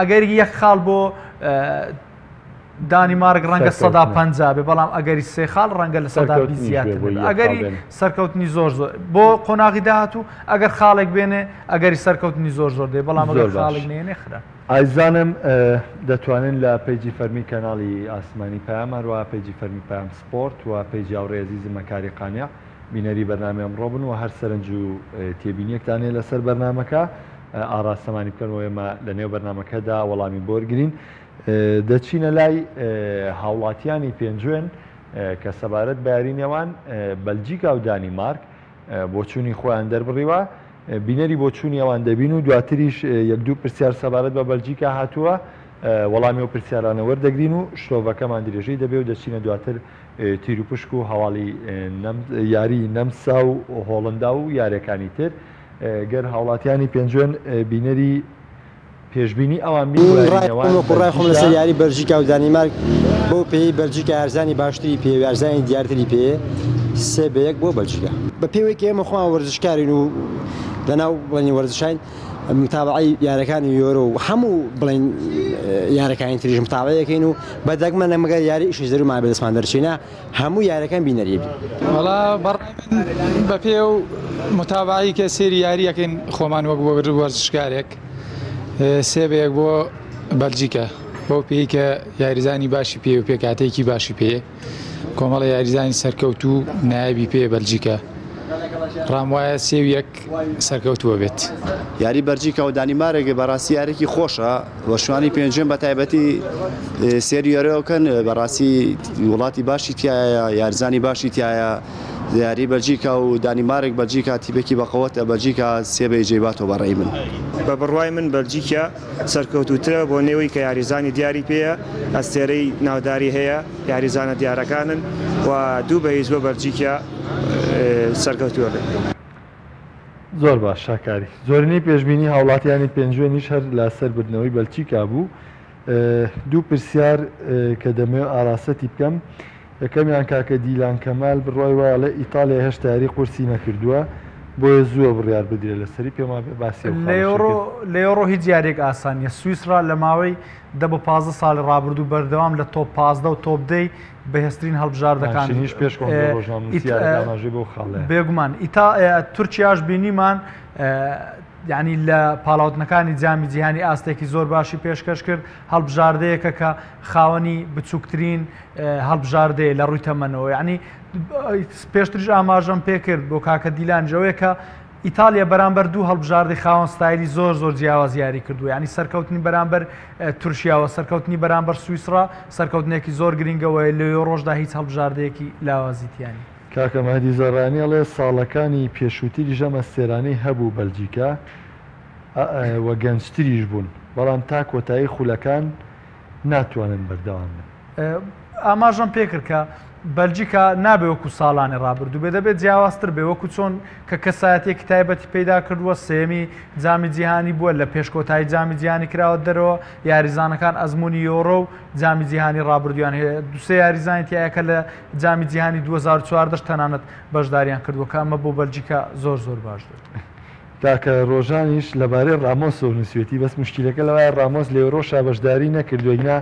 ئەگەری یەک خاڵ بۆ دانیمارک ڕەنگە 150 بێ بەڵام ئەگەری سێ خاڵ ڕەنگە لە 100 زیاتر ئەگەری سەرکەوتنی زۆر بۆ قۆناغی داهات و ئەگەر خاڵێک بێنێ ئەگەری سەرکەوتنی زۆر دێ بەڵام ئەگەر خاڵێک نێنێ خرا. ئایزانم دەتوانن لە پێیجی فەرمی کەناڵی ئاسمانی پەیام هەروە پێیجی فەرمی پەیام سپۆرت و پێیجی هاوڕێی عەزیزم مەکاری قانیع بینەری بەرنامە ئەمڕۆ بن و هەر سەرنج و تێبینیەکتان هەیە لەسەر بەرنامەکە ئاراستەمانی بکەنەوە ئێمە لە نێو بەرنامەکەدا وەڵامی بۆ وەرگرین. دەچینە لای هاوڵاتیانی پێنجوێن کە سەبارەت بە یارینەوان بەلجیکا و دانیمارک بۆ چوونی خۆیان دەربڕیوە بینەری بۆ چوونی ئەوان دەبین و دواتریش یەک دوو پرسیار سەبارەت بە بەلجیکا هاتووە وەڵامی و پرسیارانە وەردەگرین و شتۆڤەکەمان درێژەی دەبێ و دەچینە دواتر تیر و پشک و هەواڵی یاری نەمسا و هۆڵندا و یاریەکانی تر گەر هاوڵاتیانی پێنجوێن بینەری پێشبینی ئەوان ڕای خۆم لەسەر یاری بەلجیکا و دانیمارک بۆ پێی بەلجیکا یارزانی باشتری پێ یارزانی دیارتری پێ 3-1 بۆ بەلجیکا بە پێوەی کە ئێمە خۆمان وەرزشکارین و لەناو بڵێنی وەرزشین متابعی یارەکانی یۆرۆ و هەموو بڵێن یارەکانی تریژ متابعەکەین و بەدەگمە نەمەگەر یاری ئیشی زەرومان بە دەستمان دەرچینە هەموو یارەکان بینەریە بی وەڵا بەڕای من بە پێ و متابعی کە سێری یاریەکەین خۆمان وەک بۆ وەرزشکارێک 3-1 بۆ بەلجیکا بۆ پێی کە یاریزانی باشی پێ و پێکاتێکی باشی پێ کۆمەڵە یاریزانی سەرکەوت و نایبی پێ بەلجیکا ڕام وایە 3-1 سەرکەوتووە بێت. یاری بەلجیکا و دانیمارێک بەڕاستی یارێکی خۆشە وە شوانی پێنجم بە تایبەتی سێریۆرەکەن بەڕاستی وڵاتی باشی تایە یاریزانی باشی تایە یاری بەلجیکا و دانیمارێک بەلجیکا تیپێکی بەقەوەتە بەلجیکا 3 جێباتەوە بەڕێی من. بە بڕوای من بەلجیکا سەرکەوتوترە بۆ نێوەی کە یاریزانی دیاری پێیە ئەستێرەی ناوداری هەیە یاریزانە دیارەکانن و 2-1 بۆ بەلجیکا سەرکەوتووە بێت. زۆر باش شاکاری زۆرینەی پێشبینی هاوڵاتیانی پێنجوێنیش هەر لە سەربردنەوەی بەلجیکا بوو. دوو پرسیار کە دەمەوێت ئاراسەتی بکەم یەکەمیان کاکە دیلان کەمال بڕای وایە لە ئیتالیا هێشتا یاری قورسی نەکردووە بۆیە زووە بڕیار بدرێت لەسەری پێما باسی لە یۆڕۆ هیچ یارێک ئاسانیە سویسرا لە ماوەی 10-15 ساڵی ڕابردوو بەردەوام لە تۆپ 15 و تۆپ 10 بەهێزترین هەڵبژاردەکان بێگومان تورکیاش بینیمان یعنی لە پاڵاوتنەکانی جامی جیهانی ئاستێکی زۆر باشی پێشکەش کرد هەڵبژاردەیەکە کە خاوەنی بچووکترین هەڵبژاردەیە لە ڕووی تەمەنەوە یعنی پێشترش ئاماژەم پێ کرد بۆ کاکە دیلانجەوەیە کە ئیتالیا بەرامبەر دوو هەڵبژاردەی خاوەن ستایلی زۆر جیاواز یاری کردووە یعنی سەرکەوتنی بەرامبەر تورکیاوە سەرکەوتنی بەرامبەر سویسرا سەرکەوتنێکی زۆر گرنگەوەی لە ڕۆژدا هیچ هەڵبژاردەیەکی لاوازیتیانی. کاکە مەهدی زەڕانی ئەڵێ ساڵەکانی پێشووتری ژەمە سێرانەی هەبوو بەلجیکا وە گەنجتریش بوون بەڵام تا کۆتایی خولەکان ناتوانن بەردەوام بن. ئاماژەم پێ کرد کە بەلجیکا نابێ وەکو ساڵانی ڕابردوو بێ دەبێت جیاوازتر بێ وەکو چۆن کە کەسایەتێکی تایبەتی پەیدا کردووە سێمی جامی جیهانی بووە لە پێشکۆتایی جامی جیهانی کراوە دەرەوە یاریزانەکان ئەزمموی یۆرۆ و جامی جیهانی ڕابردویان هەیە دوسێ یاریزانیتیایەکە لە جامی جیهانی 2014 تەنانەت بەشداریان کردووە کە ئەمە بۆ بەلجیکا زۆر باش دێت. تاکە ڕۆژانیش لەبارەی ڕامۆس و نووسێتی بەس مشکلەکە لەوای ڕامۆس لە ئێوڕۆشا بەشداری نەکردوینە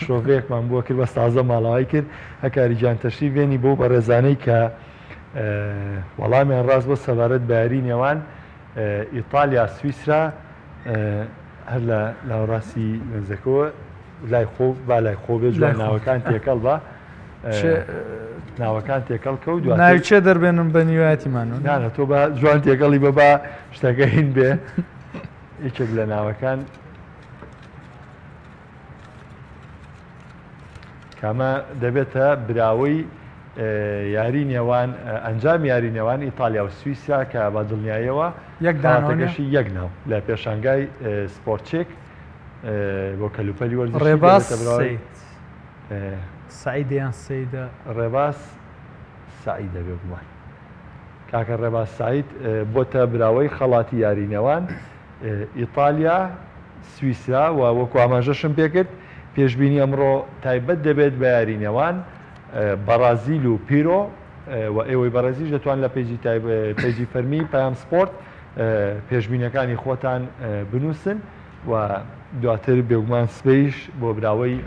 شۆڤەیەکمان بووە کرد بە تازە ماڵاوای کرد هەکاری جانتەشی وێنی بۆ بە ڕێزانەی کە وەڵامیان ڕاست بۆ سەبارەت بە یاری نێوان ئیتالیا سویسرا هەر لە لاوڕاستی وێنزەکەوە لای خۆ با لای خۆ بێ جوان ناوەکان تێکەڵ بە ناوەکان تێکەڵ کە و ناوچێ دەربێنم بە نیوایەتیمانەوە نانە تۆ بە جوان تێکەڵی بەبا شتەکە هین بێ یەکێک لە ناوەکان کامە دەبێتە براوەی یاری نێوان ئەنجام یاری نێوان ئیتالیا و سویسرا کە بە دڵنیاییەوە یەکدانەکەشی یەک ناو لە پێشانگای سپۆرتچێک بۆ کەلوپەلی وەرزشی ڕێباز سعیدیان سەیدە ڕێباز سعیدە بێ گومان کاکە ڕێباز سعید بۆتە براوەی خەڵاتی یاری نێوان ئیتالیا سویسرا و وەکو ئاماژەشم پێکرد پێشببینی ئەمڕۆ تایبەت دەبێت بە یاری نێوان بەرازیل و پیرۆ و ئێوەی بەرازیل دەتوان لە پێیجی فەرمی پەیام سپۆرت پێشببینەکانی خۆتان بنووسن و دواتر بێگومان سبەیش بۆ براوەی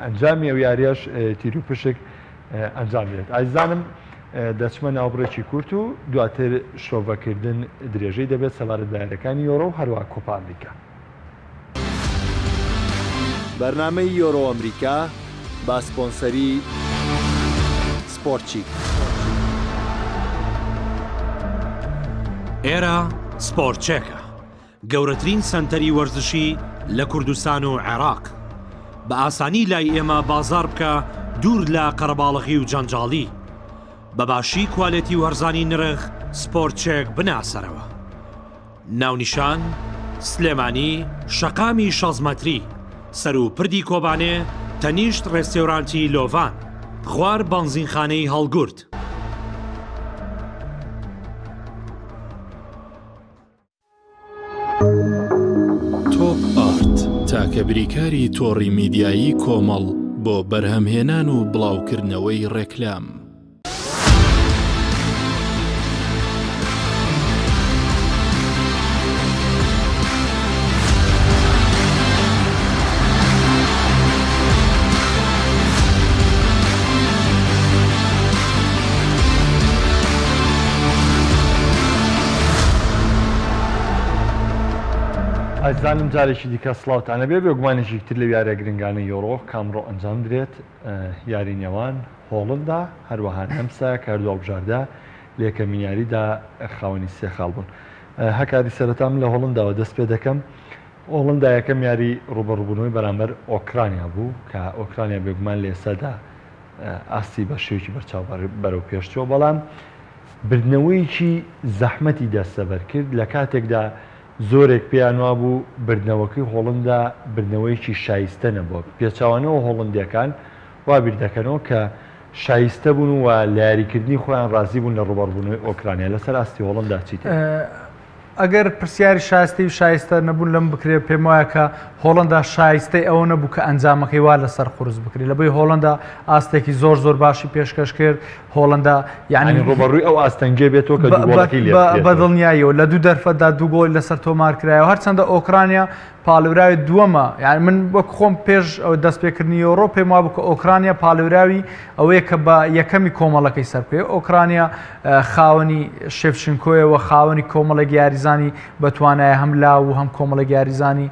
ئەنجامی ئەو یاریەش تیر و پشک ئەنجام بێت. ئایزانم دەچمە ناوبڕێکی کورت و دواتر شۆڤەکردن درێژەی دەبێت سەبارەت بە یاریەکانی یۆرۆ و هەروە کۆپا ئەمریکا. بەرنامەی یۆرۆ ئەمریکا با سپۆنسەری سپۆرتچیک. ئێرە سپۆرتچێکە گەورەترین سەنتەری وەرزشی لە کوردستان و عێراق بە ئاسانی لای ئێمە بازار بکە دوور لە قەرەباڵغی و جەنجاڵی بەباشی کوالێتی و هەرزانی نرخ سپۆرتچێک بناسەرەوە. ناونیشان سلێمانی شەقامی 6 مەتری سەر و پردی کۆبانێ تەنیشت ڕێستێورانتی لۆڤان خوار بەنزینخانەی هەڵگورد. تۆپ ئارت تاکە بریکاری تۆڕی میدیایی کۆمەڵ بۆ بەرهەمهێنان و بڵاوکردنەوەی ڕێکلام. ئازانم جارێکی دیکە سڵاوتانە بێ بێگومانێکی تر لە یاریە گرنگانە یۆرۆ کامڕۆ ئەنجام درێت یاری نێوان هۆڵندا هەروەهان ئەمسا کاردووە بژاردا لە یەکەمین یاریدا خاوەنی سێ خاڵ بوون. هەکاری سەرەتام لە هۆڵنداوە دەست پێ دەکەم. هۆڵندا یەکەم یاری ڕوبەڕووبوونەوەی بەرامبەر ئۆکرانیا بوو کە ئۆکرانیا بێگومان لە ئێستادا ئاستی بە شێوکی بەرچاو بەرەو پێشچوە بەڵام بردنەوەیکی زەحمەتی دەستەبەر کرد لە کاتێکدا زۆرێک پێیان وا بوو بردنەوەکەی هۆڵندا بردنەوەیکی شایستە نەبووە. پێچاوانەوە هۆڵندیەکان وا بیر دەکەنەوە کە شایستە بوون و لە یاریکردنی خۆیان ڕازی بوون لە ڕوبەڕبوونەوەی ئۆکرانیا لەسەر ئاستی هۆڵندا چیتە؟ ئەگەر پرسیاری شایستی و شایستە نەبوون لەم بکرێت پێم وایە کە هۆڵندا شایستەی ئەوە نەبوو کە ئەنجامەکەی وا لەسەر قورس بکرێت لەبەی هۆڵندا ئاستێکی زۆر باشی پێشکەش کرد. هۆڵندا یعنی ڕوبەڕووی ئەو ئاستەنگێ بێتەوە کە بە دڵنیاییەوە لە دوو دەرفەتدا دوو گۆڵی لەسەر تۆمار کرایەوە هەرچەندە ئۆکرانیا پاڵێراوی دووەمە یعنی من وەک خۆم پێش دەستپێکردنی یۆرۆ پێم وابوو کە ئۆکرانیا پاڵێراوی ئەوەیە کە بە یەکەمی کۆمەڵەکەی سەرپێ ئۆکرانیا خاوەنی شێفچنکۆیەوە خاوەنی کۆمەڵێک یاریزانی بەتوانایە هەم لاو و هەم کۆمەڵێک یاریزانی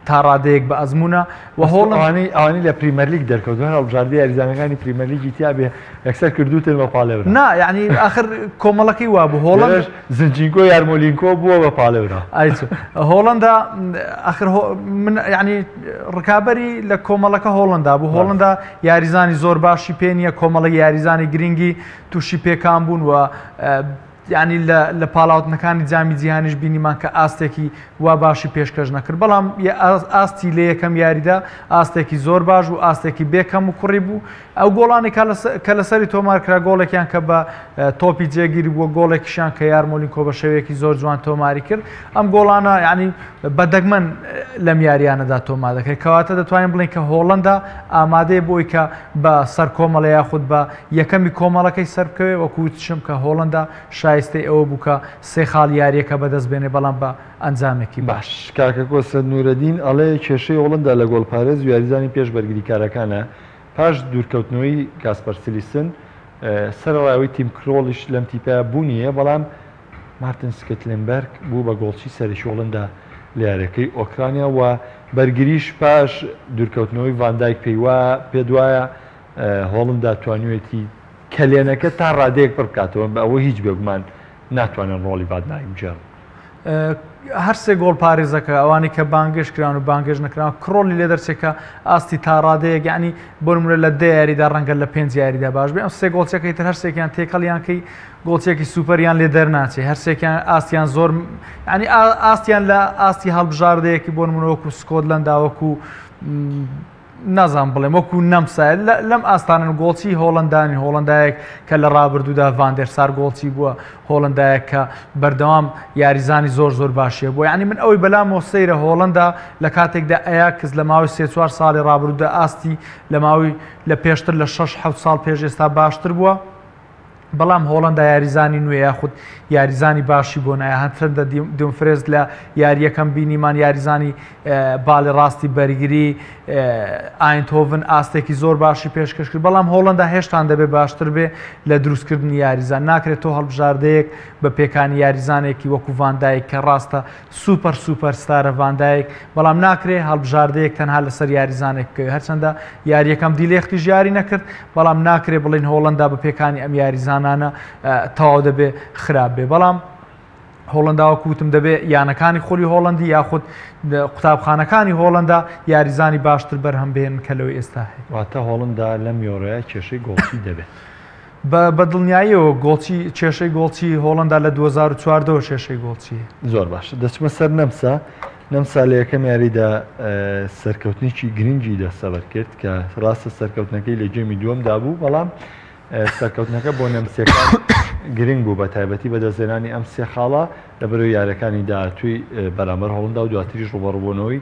تا ڕادەیەک بە ئەزمونە و هۆڵنی ئەوانی لە پریمەرلیگ دەرکەوتوان هەڵبژاردی یاریزانەکانی پریمەرلیگی تیا بێ یەکسەر کردوتن بە پاڵێورا. نا یعنی ئاخر کۆمەڵەکەی وا بوو هۆڵند زنجینکۆ یارمۆلینکۆ بووە بە پاڵێورا. هۆڵندا ئاخر من یعنی ڕکابەری لە کۆمەڵەکە هۆڵندا بوو. هۆڵندا یاریزانی زۆر باشی پێ نییە کۆمەڵی یاریزانی گرنگی تووشی پێکان بوون و ینی لە پاڵاوتنەکانی جامی جیهانیش بینیمان کە ئاستێکی وا باشی پێشکەش نەکرد بەڵام ئاستی لە یەکەم یاریدا ئاستێکی زۆر باش و ئاستێکی بێکەم و کوڕی بوو ئەو گۆڵانی کە لەسەری تۆمارکرا گۆڵێکیان کە بە تۆپی جێگیری بووە گۆڵێکیشان کە یارمۆلینکۆ بە شێوەیەکی زۆر جوان تۆماری کرد ئەم گۆڵانە ینی بەدەگمەن لەم یاریانەدا تۆما دەکەی کەواتە دەتوانین بڵین کە هۆڵەندا ئامادەیە بۆی کە بە سەر کۆمەڵە یاخود بە یەکەمی کۆمەڵەکەی سەرکەوێ وەکوتشم کە هۆڵەندا شایستەی ئەوە بوو کە سێ خاڵ یاریەکە بەدەست بێنێ بەڵام بە ئەنجامێکی باش کاکە کۆسەد نورەدین ئەڵێ کێشەی هۆڵەندا لە گۆڵپارێز و یاریزانی پێش بەرگریکارەکانە پاش دوورکەوتنەوەی کاسپەرسیلیسن سەرڕاوی تیم کرۆڵیش لەم تیپە بوونیە بەڵام مارتن سکتلێنبەرگ بوو بە گۆڵچی سەرشی هۆڵەندا لە یاریەکەی ئۆکرانیا و بەرگریش پاش دوورکەوتنەوەی ڤاندایک پێیوە پێ دوایە هۆڵندا توانوێتی کەلێنەکە تا ڕادەیەک پڕ بکاتەوە بە ئەوە هیچ بێگومان ناتوانن ڕۆڵی ڤاندایک بجێڕن هەر سێ گۆڵ پارێزەکە ئەوانی کە بانگەش کران و بانگەش نەکراوە کڕۆلی لێ دەرچێکە ئاستی تا ڕادەیەک یعنی بۆ نمونە لە دە یاریدا ڕەنگە لە 5 یاریدا باش بێ ئەم سێ گۆڵچەکەی تر هەر سێکیان تێکەڵیانکەی گۆڵچێکی سوپەریان لێ دەرناچێ هەر سێکیان ئاستیان زۆر ینی ئاستیان لە ئاستی هەڵبژاردەیەکی بۆ نمونە وەکو سکۆتلەندا وەکو نازان بڵێم وەکو نەمسایە لەم ئاستانن گۆڵچی هۆڵندانی هۆڵندایەک کە لە ڕابردوودا ڤاندێرسار گۆڵچی بووە هۆڵندایەک کە بەردەوام یاریزانی زۆر باشیە بووە ینی من ئەوەی بەلامەوە سەیرە هۆڵندا لە کاتێکدا ئەیاکس لە ماوەی 3-4 ساڵی ڕابردوودا ئاستی لە ماوەی لە پێشتر لە 6-7 ساڵ پێش ئێستا باشتر بووە بەڵام هۆڵندا یاریزانی نوێ یاخود یاریزانی باشی بۆ نایە هەندە دومفرێز لە یاریەکەم بینیمان یاریزانی باڵی ڕاستی بەرگری ئاینتۆڤن ئاستێکی زۆر باشی پێشکەش کرد بەڵام هۆڵندا هێشتان دەبێت باشتر بێ لە دروستکردنی یاریزان ناکرێت تۆ هەڵبژاردەیەک بە پێکانی یاریزانێکی وەکو ڤاندایک کە ڕاستە سوپەر ستارە ڤاندایک بەڵام ناکرێت هەڵبژاردەیەک تەنها لەسەر یاریزانێک بکەوێت هەرچەندە یاریەکەم دیلێختی ژیاری نەکرد بەڵام ناکرێت بڵین هۆڵندا بە پێکانی ئەم یاریزانانە تەواو دەبێ خراپ بێ بەڵام هۆڵنداوە کوتم دەبێت یانەکانی خۆلی هۆڵندی یاخود قوتابخانەکانی هۆڵندا یاریزانی باشتر بەرهەم بێن کە لەوەی ئێستا هەیە واتە هۆڵندا لەم یۆرەیە کێشەی گۆڵچی دەبێت بە دڵنیاییەوە کێشەی گۆڵچی هۆڵندا لە 2014 کێشەی گۆڵچی زۆر باش دەچمە سەر نەمسا لە یەکەم یاریدا سەرکەوتنیی گرنگی دەسەبەر کرد کە ڕاستە سەرکەوتنەکەی لە جێمی دووەمدا بوو بەڵام سەرکەوتنەکە بۆ نەمسیەکان گرنگ بوو بە تایبەتی بەدەستێنانی ئەم سێ خاڵە لە بەرەوەی یاریەکانی داهاتووی بەرامبەر هۆڵندا و دواتریش ڕوبەڕووبوونەوەی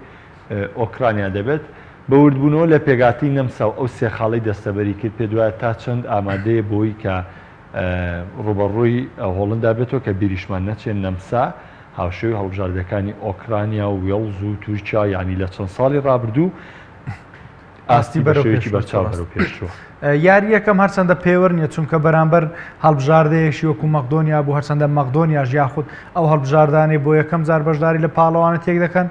ئۆکرانیا دەبێت بە وردبوونەوە لە پێگاتی نەمسا و ئەو سێ خاڵی دەستەبەری کرد پێ دوایە تا چەند ئامادەیە بۆی کە ڕوبەڕووی هۆڵندا بێتەوە کە بیریشمان نەچێن نەمسا هاوشێوی هەڵبژاردەکانی ئۆکرانیا و وێڵز و تورکیا یعنی لە چەند ساڵی ڕابردوو ئاستی بەشێکی بەرچاو بەرەو پێشچوە یاری یەکەم هەرچەندە پێوە نیە چونکە بەرامبەر هەڵبژاردەیەشی وەکو مەقدۆنیا بوو هەرچەندە مەقدۆنیاش یاخود ئەو هەڵبژاردانەی بۆ یەکەم جار بەشداری لە پاڵەوانە تێک دەکەن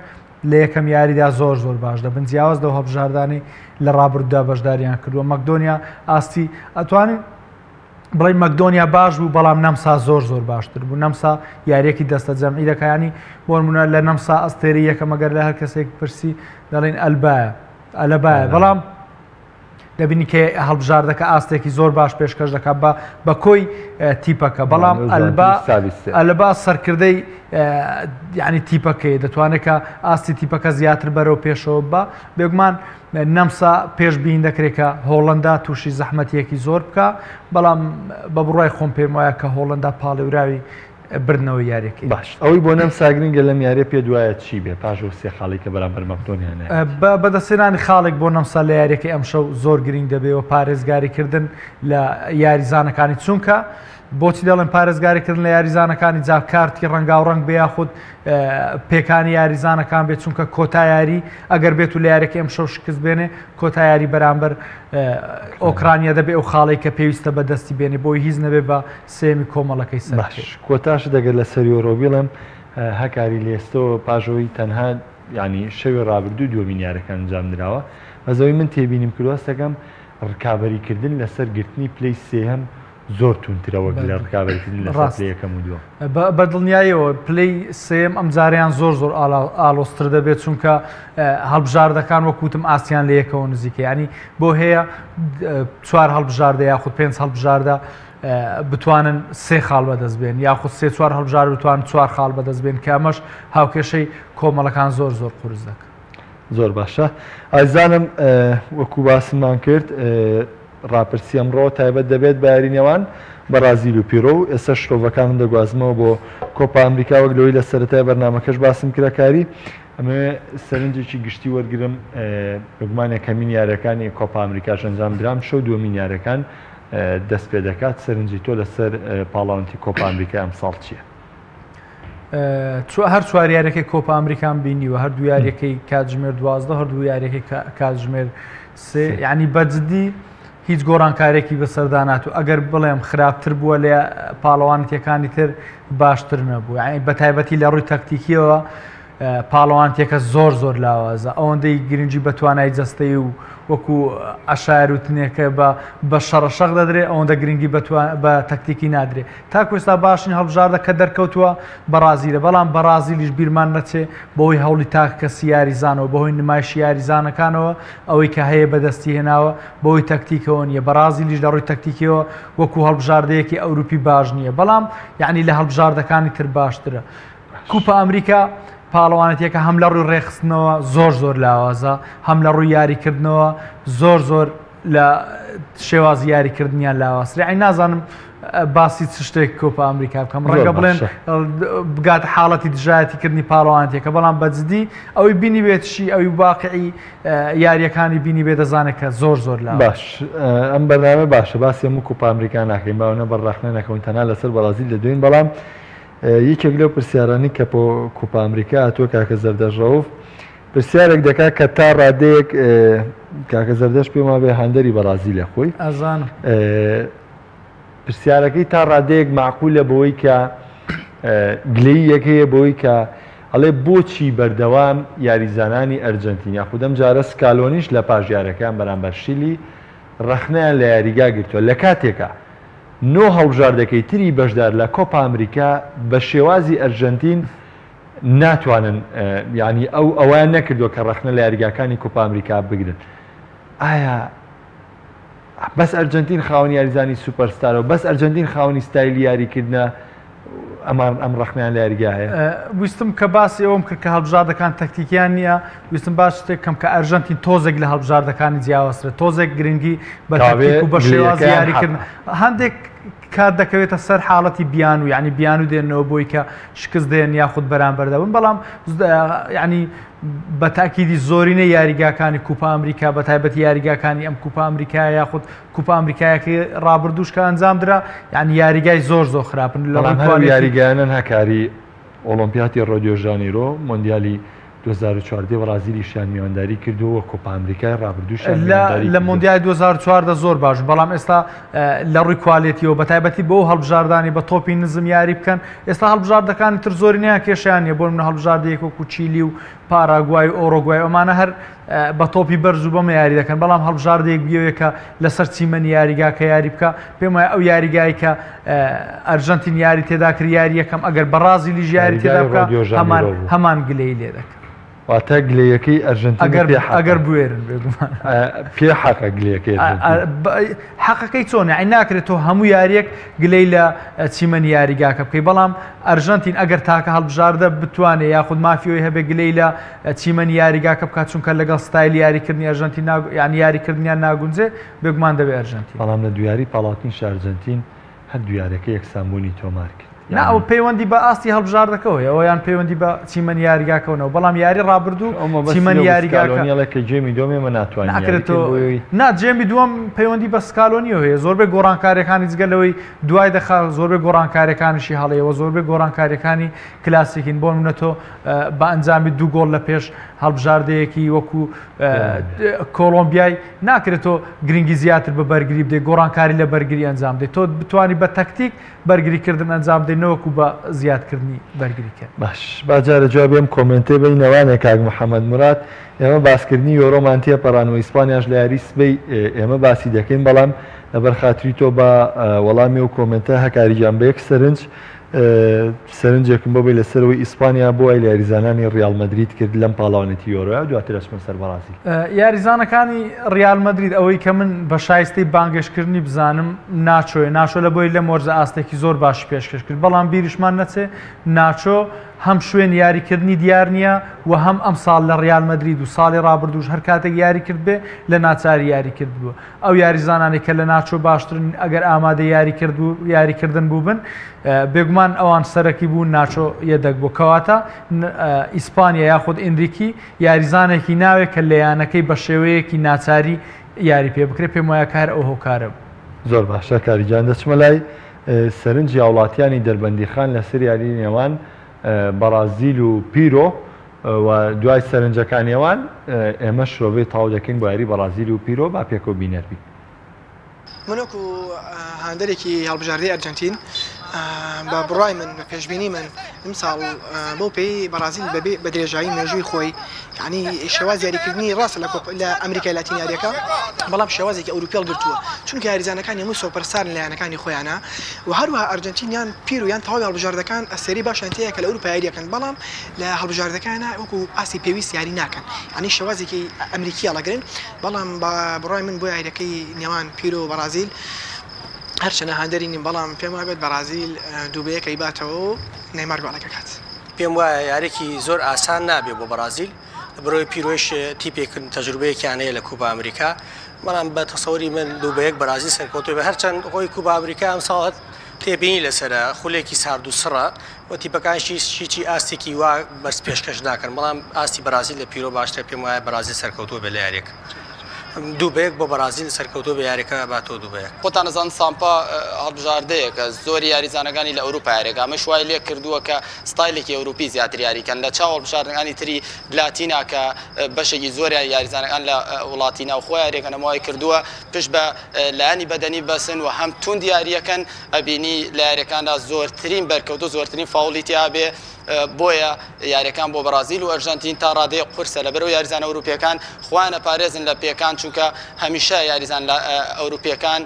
لە یەکەم یاریدا زۆر باش دەبن جیاواز دەو هەڵبژاردانەی لە ڕابردوودا بەشداریان کردووە مەقدۆنیا ئاستی ئەتوانین بڵێ مەقدۆنیا باش بوو بەڵام نەمسا زۆر باشتر بوو نەمسا یاریەکی دەستە جەمعی دەکایانی بۆ نمونە لە نەمسا ئەستێری یەکەم ئەگەر لە هەر کەسێک پرسی دەڵێن ئەلبایە بەڵام دەبینی کە هەڵبژاردەکە ئاستێکی زۆر باش پێشکەش دەکات بە کۆی تیپەکە بەڵام ئەلبا سەرکردەی یعنی تیپەکەی دەتوانێت کە ئاستی تیپەکە زیاتر بەرەو پێشەوە بە بێگومان نەمسا پێش بین دەکرێت کە هۆڵندا تووشی زەحمەتیەکی زۆر بکە بەڵام بە بڕای خۆم پێم وایە کە هۆڵندا پاڵێوراوی بردنەوە یاریەکەی باش ئەوەی بۆ نەم ساگرنگە لەم یاریە پێ دوایە چی بێ پاش و سێ خاڵی کە بەرامبەر مەقدۆنیانە بەدەستێنانی خاڵێک بۆ نەمسا لە یاریەکەی ئەمشەو زۆر گرنگ دەبێەوە پارێزگاریکردن لە یاریزانەکانی چونکە بۆچی دەڵێن پارێزگاریکردن لە یاریزانەکانی جا کارتی ڕەنگاو ڕەنگ بێ یاخود پێکانی یاریزانەکان بێت چونکە کۆتا یاری ئەگەر بێت و لە یاریەکە ئەمشەو شکست بێنێ کۆتا یاری بەرامبەر ئۆکرانیا دەبێت ئەو خاڵی کە پێویستە بەدەستی بێنێ بۆی هیچ نەبێ بە سێمی کۆمەڵەکەی سەر کۆتاش دەگەر لە سەریۆرۆ بڵێم هەکاری لێستەوە پاژەوەی تەنها ینی شەوی ڕابردوو دووەمین یاریەکان ئەنجام درراوە بەزەوەی من تێبینیم کردوەستەکەم ڕکابەریکردن لەسەر گرتنی پلەی سێهەم زۆر تونترەوە لە ڕکابەریکردن لەسەر پلەی یەکەم و دووەم بە دڵنیاییەوە پلەی سێم ئەم جاریان زۆر ئالۆستر دەبێت چونکە هەڵبژاردەکان وەکوتم ئاسیان لە یەکەوە نزیکە ینی بۆ هەیە 4 هەڵبژاردە یاخود 5 هەڵبژاردە بتوانن سێ خاڵ بەدەست بێن یاخود سێ چوار هەڵبژار بتوان چوار خاڵ بەدەست بێن کە ئەمەش هاوکێشەی کۆمەڵەکان زۆر زۆر قورس دەکەن. زۆر باشە ئازانم وەکو باسممان کرد ڕاپرسی ئەمڕۆ تایبەت دەبێت بە یارینەوان بەرازیل و پیرۆ و ئێستا شرۆڤەکانم دەگوازمەوە بۆ کۆپا ئەمریکا وەک لەوەی لە سەرەتای بەرنامەکەش باسم کرەکاری ئەمە سەرنجێکی گشتی وەرگرم بگومانێک کەمین یاریەکانی کۆپا ئەمریکاش ئەنجام درام شەو دووەمین یاریەکان دەست پێ دەکات سەرنجی تۆ لەسەر پاڵاوانتی کۆپا ئەمریکا ئەمساڵ چییە؟ هەر چوار یاریەکەی کۆپا ئەمریکان بینیوە هەردوو یاریەکەی کاتژمێر 12 هەردوو یاریەکەی کاتژمێر 3 یعنی بەجددی هیچ گۆڕانکارێکی بەسەردانات و ئەگەر بڵێم خراپتر بووە لە پاڵەوانێتەکانی تر باشتر نەبوو یعنی بە تایبەتی لە ڕووی تەکتیکیەوە پاڵەوانتێکە زۆر زۆر لاوازە ئەوەندەی گرنگی بە توانای جەستەی و وەکو ئەشار وتنێکە بە شەڕەشەق دەدرێت ئەوەندە گرنگی بە تەکتیکی نادرێت تاکو ئێستا باشین هەڵبژاردە کە دەرکەوتووە بەرازیلە بەڵام بەرازیلیش بیرمان نەچێ بەهۆی هەوڵی تاکەسی یاریزانەوە بەهۆی نمایشی یاریزانەکانەوە ئەوەی کە هەیە بەدەستی هێناوە بەهۆی تەکتیکەوە نیە بەرازیلیش لە ڕووی تەکتیکیەوە وەکو هەڵبژاردەیەکی ئەوروپی باش نییە بەڵام یعنی لە هەڵبژاردەکانی تر باشترە کوپە ئەمریکا پاڵەوانێتێکە هەم لە ڕووی ڕێخستنەوە زۆر زۆر لاوازە هەم لە ڕووی یاریکردنەوە زۆر زۆر لە شێوازی یاریکردنیان لاوازترە ئەی نازانم باسی چ شتێک کۆپە ئەمریکا بکەم ڕەنگە بڵێن بگات حاڵەتی دژایەتیکردنی پاڵەوانێتێکە بەڵام بەجددی ئەوەی بینی بێتشی ئەوی واقعی یاریەکانی بینی بێ دەزانێت کە زۆر زۆر لا باش ئەم بەرنامە باشە باسی هەموو کۆپە ئەمریکا ناکەین باوەنە بەڕاخنە نەکەون تەنها لەسەر بەرازیل دەدوین بەڵام یەکێک لەو پرسیارانی کە بۆ کۆپا ئەمریکا هاتووە کاکە زەردەژەوف پرسیارێک دەکات کە تا ڕادەیەک کاکە زەردەش پێما بێ هەندەری بەرازیلە خۆی ئەزانم پرسیارەکەی تا ڕادەیەک معقولە بەوەی کە گلەی یەکەیە بەوەی کە ئەڵێ بۆچی بەردەوام یاریزانانی ئەرجەنتین یاخود ئەم جارە سکالۆنیش لە پاژیارەکان بەرامبەر شیلی ڕەخنەیان لە یاریگا گرتووە لە کاتێکە نۆ هەڵبژاردەکەی تری بەشدار لە کۆپا ئەمریکا بە شێوازی ئەرژەنتین ناتوانن ینی ئەویان نەکردووە کە ڕەخنە لە یاریگاکانی کۆپا ئەمریکا بگرن ئایا بەس ئەرجەنتین خاوەنی یاریزانی سوپەرستارەوە بەس ئەرجەنتین خاوەنی ستایلی یاریکردنە ئەم ڕەخنیان لە یاریگا هەیە ویستم کە باسی ئەوم کرد کە هەڵبژاردەکان تەکتیکیان نییە ویستم باش شتێک کەم کە ئەرژەنتین تۆزێک لە هەڵبژاردەکانی جیاوەسرە تۆزێک گرنگی بە تاکتیک و بە شێوازی یاریکردن هەندێک کات دەکەوێتە سەر حاڵەتی بیان و یعنی بیان و دێنەوە بۆی کە شکست دێن یاخود بەرامبەردەبن بەڵام ینی بە تاکیدی زۆرینە یاریگاکانی کوپا ئەمریکا بە تایبەتی یاریگاکانی ئەم کوپا ئەمریکا یاخود کوپا ئەمریکایەکە ڕابردووش کە ئەنجام درا یعنی یاریگای زۆر زۆر خراپن لە یاریگایانن هەکاری ئۆلۆمپیاتی ڕۆدیۆ ژانیرۆ مۆندیالی 2014 بەرازیلیشیان میوانداری کردووە کۆپا ئەمریکای ڕابردووشیان لە مۆندیای 2014 زۆر باش بەڵام ئێستا لە ڕووی کواڵێتیەوە بە تایبەتی بۆ هەڵبژاردانی بە تۆپی نزم یاری بکەن ئێستا هەڵبژاردەکانی تر زۆرینیان کێشیانە بۆ منە هەڵبژاردەیەک وەکو چیلی و پاراگوای و ئۆڕۆگوای ئەمانە هەر بە تۆپی بەرز و بەمە یاری دەکەن بەڵام هەڵبژاردەیەک بیەوەیە کە لەسەر چیمەنی یاریگا کە یاری بکە پێم وایە ئەو یاریگای کە ئەرژەنتین یاری تێدا کرد یاری یەکەم ئەگەر بەرازیلیش یاری تێدا بکە هەمان گلەی لێ دەکەن واتە گلەیەکەی ئەرژەنتین ئەگەر بوێرن بێگومان پێ حەقە گلەیەکەی حەقەکەی چۆنە ئەی ناکرێتەوە هەموو یاریەک گلەی لە چیمەنی یاریگاکە بکەی بەڵام ئەرژەنتین ئەگەر تاکە هەڵبژاردە بتوانێت یاخود مافیۆی هەبێ گلەی لە چیمەنی یاریگاکە بکات چونکە لەگەڵ ستایلی یاریکردنی ئەرژەنتین یعنی یاریکردنیان ناگونجێ بێگومان دەبێت ئەرژەنتین بەڵام لە دویاری پاڵاتنیش ئەرژەنتین هەر دویارەکە یەکسانبوونی تۆمار کرد نا ئەو پەیوەندی بە ئاستی هەڵبژاردەکەەوە ئەویان پەیوەندی بە چیمەنی یاریگاکەونەوە بەڵام یاری ڕابردوو چیمەنی یاریگاکە جێمی دۆمێمە ناتوانێتەوە نا جێمی دووەم پەیوەندی بە سکالۆنیەوە هەیە زۆربەی گۆڕانکاریەکانی جگەلەوەی دوای دەخا زۆربەی گۆڕانکاریەکانیشی هەڵەیەوە زۆربەی گۆڕانکاریەکانی کلاسیکین بۆ منەتۆ بە ئەنجامی دوو گۆڵ لە پێش هەڵبژاردەیەکی وەکو کۆلۆمبیای ناکرێتەوە گرنگی زیاتر بە بەرگری بدەیت گۆڕانکاری لە بەرگری ئەنجام دێت تۆ بتوانی بە تەکتیک بەرگریکردن ئەنجام دێنەوەکو بە زیادکردنی بەرگریکە باش باجارە جوابێم کۆمنتێ بینەوانێ کاک محەممەد مراد ئێمە باسکردنی یۆرۆمانتیە پەڕان و ئیسپانیاش لە یاری سبەی ئێمە باسی دەکەین بەڵام لەبەر خاتری تۆ بە وەڵامی و کۆمنتە هەکاریان بە یەک سەرنج سەرنجێکم بۆ بێ لەسەرەوەی ئیسپانیا بۆ ئەی لە یاریزانانی ڕیال مەدرید کرد لەم پاڵاوانێتی یۆرۆە دواتر ئەچمە سەر بەرازیل. یاریزانەکانی ڕیال مەدرید ئەوەی کە من بە شایستەی بانگەشتکردنی بزانم ناچۆ لە بۆی لە مۆرزە ئاستێکی زۆر باش پێشکەش کرد بەڵام بیریشمان نەچێ ناچۆ هەم شوێن یاریکردنی دیار نییە و هەم ئەم ساڵ لە ڕیال مەدرید و ساڵی ڕابردوش هەر کاتێک یاری کرد بێ لە ناچاری یاری کرد بووە ئەو یاریزانانی کە لە ناچۆ باشترن ئەگەر ئامادە یاریکردن بوو بن بێگومان ئەوان سەرەکی بوون ناچۆ یەدەک بۆ کەواتە ئیسپانیا یاخود ئینریکی یاریزانێکی ناوێت کە لەیانەکەی بە شێوەیەکی ناچاری یاری پێ بکرێت پێم وایە کار ئەو هۆکارە بوو. زۆر باشە کاریجان دەچمە لای سەرنجی وڵاتیانی دەربەندیخان لەسەر یاری نێوان بەرازیل و پیرۆ و دوای سەرنجەکانیەوان ئێمە شۆڤێ تاو دەکەین بۆ یاری بەرازیل و پیرۆ با پێکەوە بینەربی. منۆکو هەندێکی هەڵبژاردەی ئەرجەنتین بە بڕای من بە پێشبینی من ئەمساڵ بۆ پێی بەرازیل بە درێژایی مێژووی خۆی یعنی شێواز یاریکردنی ڕاستە لە ئەمریکای لاتینیاریەکە بەڵام شێوازێکی ئەوروپیل گرتووە چونکە یاریزانەکانی هەموو سۆپەرسارن لایەنەکانی خۆیانە و هەروەها ئەرجەنتینیان پیر و یان تەواوی هەڵبژاردەکان ئەسێری باشیان تەیە کە لە ئەوروپا یاریەکەن بەڵام لە هەڵبژاردەکانە وەکو ئاسی پێویست یاری ناکەن یعنی شێوازێکی ئەمریکیە لەگرن بەڵام بە بڕای من بۆ یاریەکەی نێوان پیر و بەرازیل هەرچەنە هەندەری نیم بەڵام پێم وایە بێت بەرازیل دووبەیەکەی باتەوە و نەیمار گۆڵەکە کات. پێم وایە یارێکی زۆر ئاسان نابێت بۆ بەرازیل بڕۆی پیرۆش تیپێکن تەجروبەیەکیانەیە لە کوبا ئەمریکا بەڵام بە تەسەوری من دووبەیەک بەرازیل سەرکەوتوی بە هەرچەند خۆی کوبا ئەمریکا ئەم ساڵ تێبینی لەسرە خولێکی سارد و سڕە و تیپەکانشی شیچی ئاستێکی وا بەرز پێشکەش ناکەن بەڵام ئاستی بەرازیل لە پیرۆ باشتر پێم وایە بەرازیل سەرکەوتووە بە لە یارێک. دووبەیەک بۆ بەرازیل سەرکەوتۆ بە یاریەکە باتۆ دووبەیەک. خۆتان نەزان سامپا هەڵبژاردەیە کە زۆری یاریزانەکانی لە ئەوروپا یاریەکە ئەمە شوای لێ کردووە کە ستایلێکی ئەوروپی زیاتر یاریکەن لە چاو هەڵبژاردنەکانی تری لاتینا کە بەشێکی زۆر یاریزانەکان لە وڵاتی ناوخۆ یاریەکە نەماوەی کردووە پشت بە لایانی بەدەنی بەسن و هەم توند یاریەکەن ئەبینی لە یاریەکاندا زۆرترین بەرکەوتو زۆرترین فاوڵی تیابێ بۆیە یاریەکان بۆ بەرازیل و ئەرژەنتین تا ڕادەیە قورسە لەبەرەوە یاریزانە ئەوروپیەکان خوانە پارێزن لە پێکان چونکە هەمیشە یاریزان ئەوروپیەکان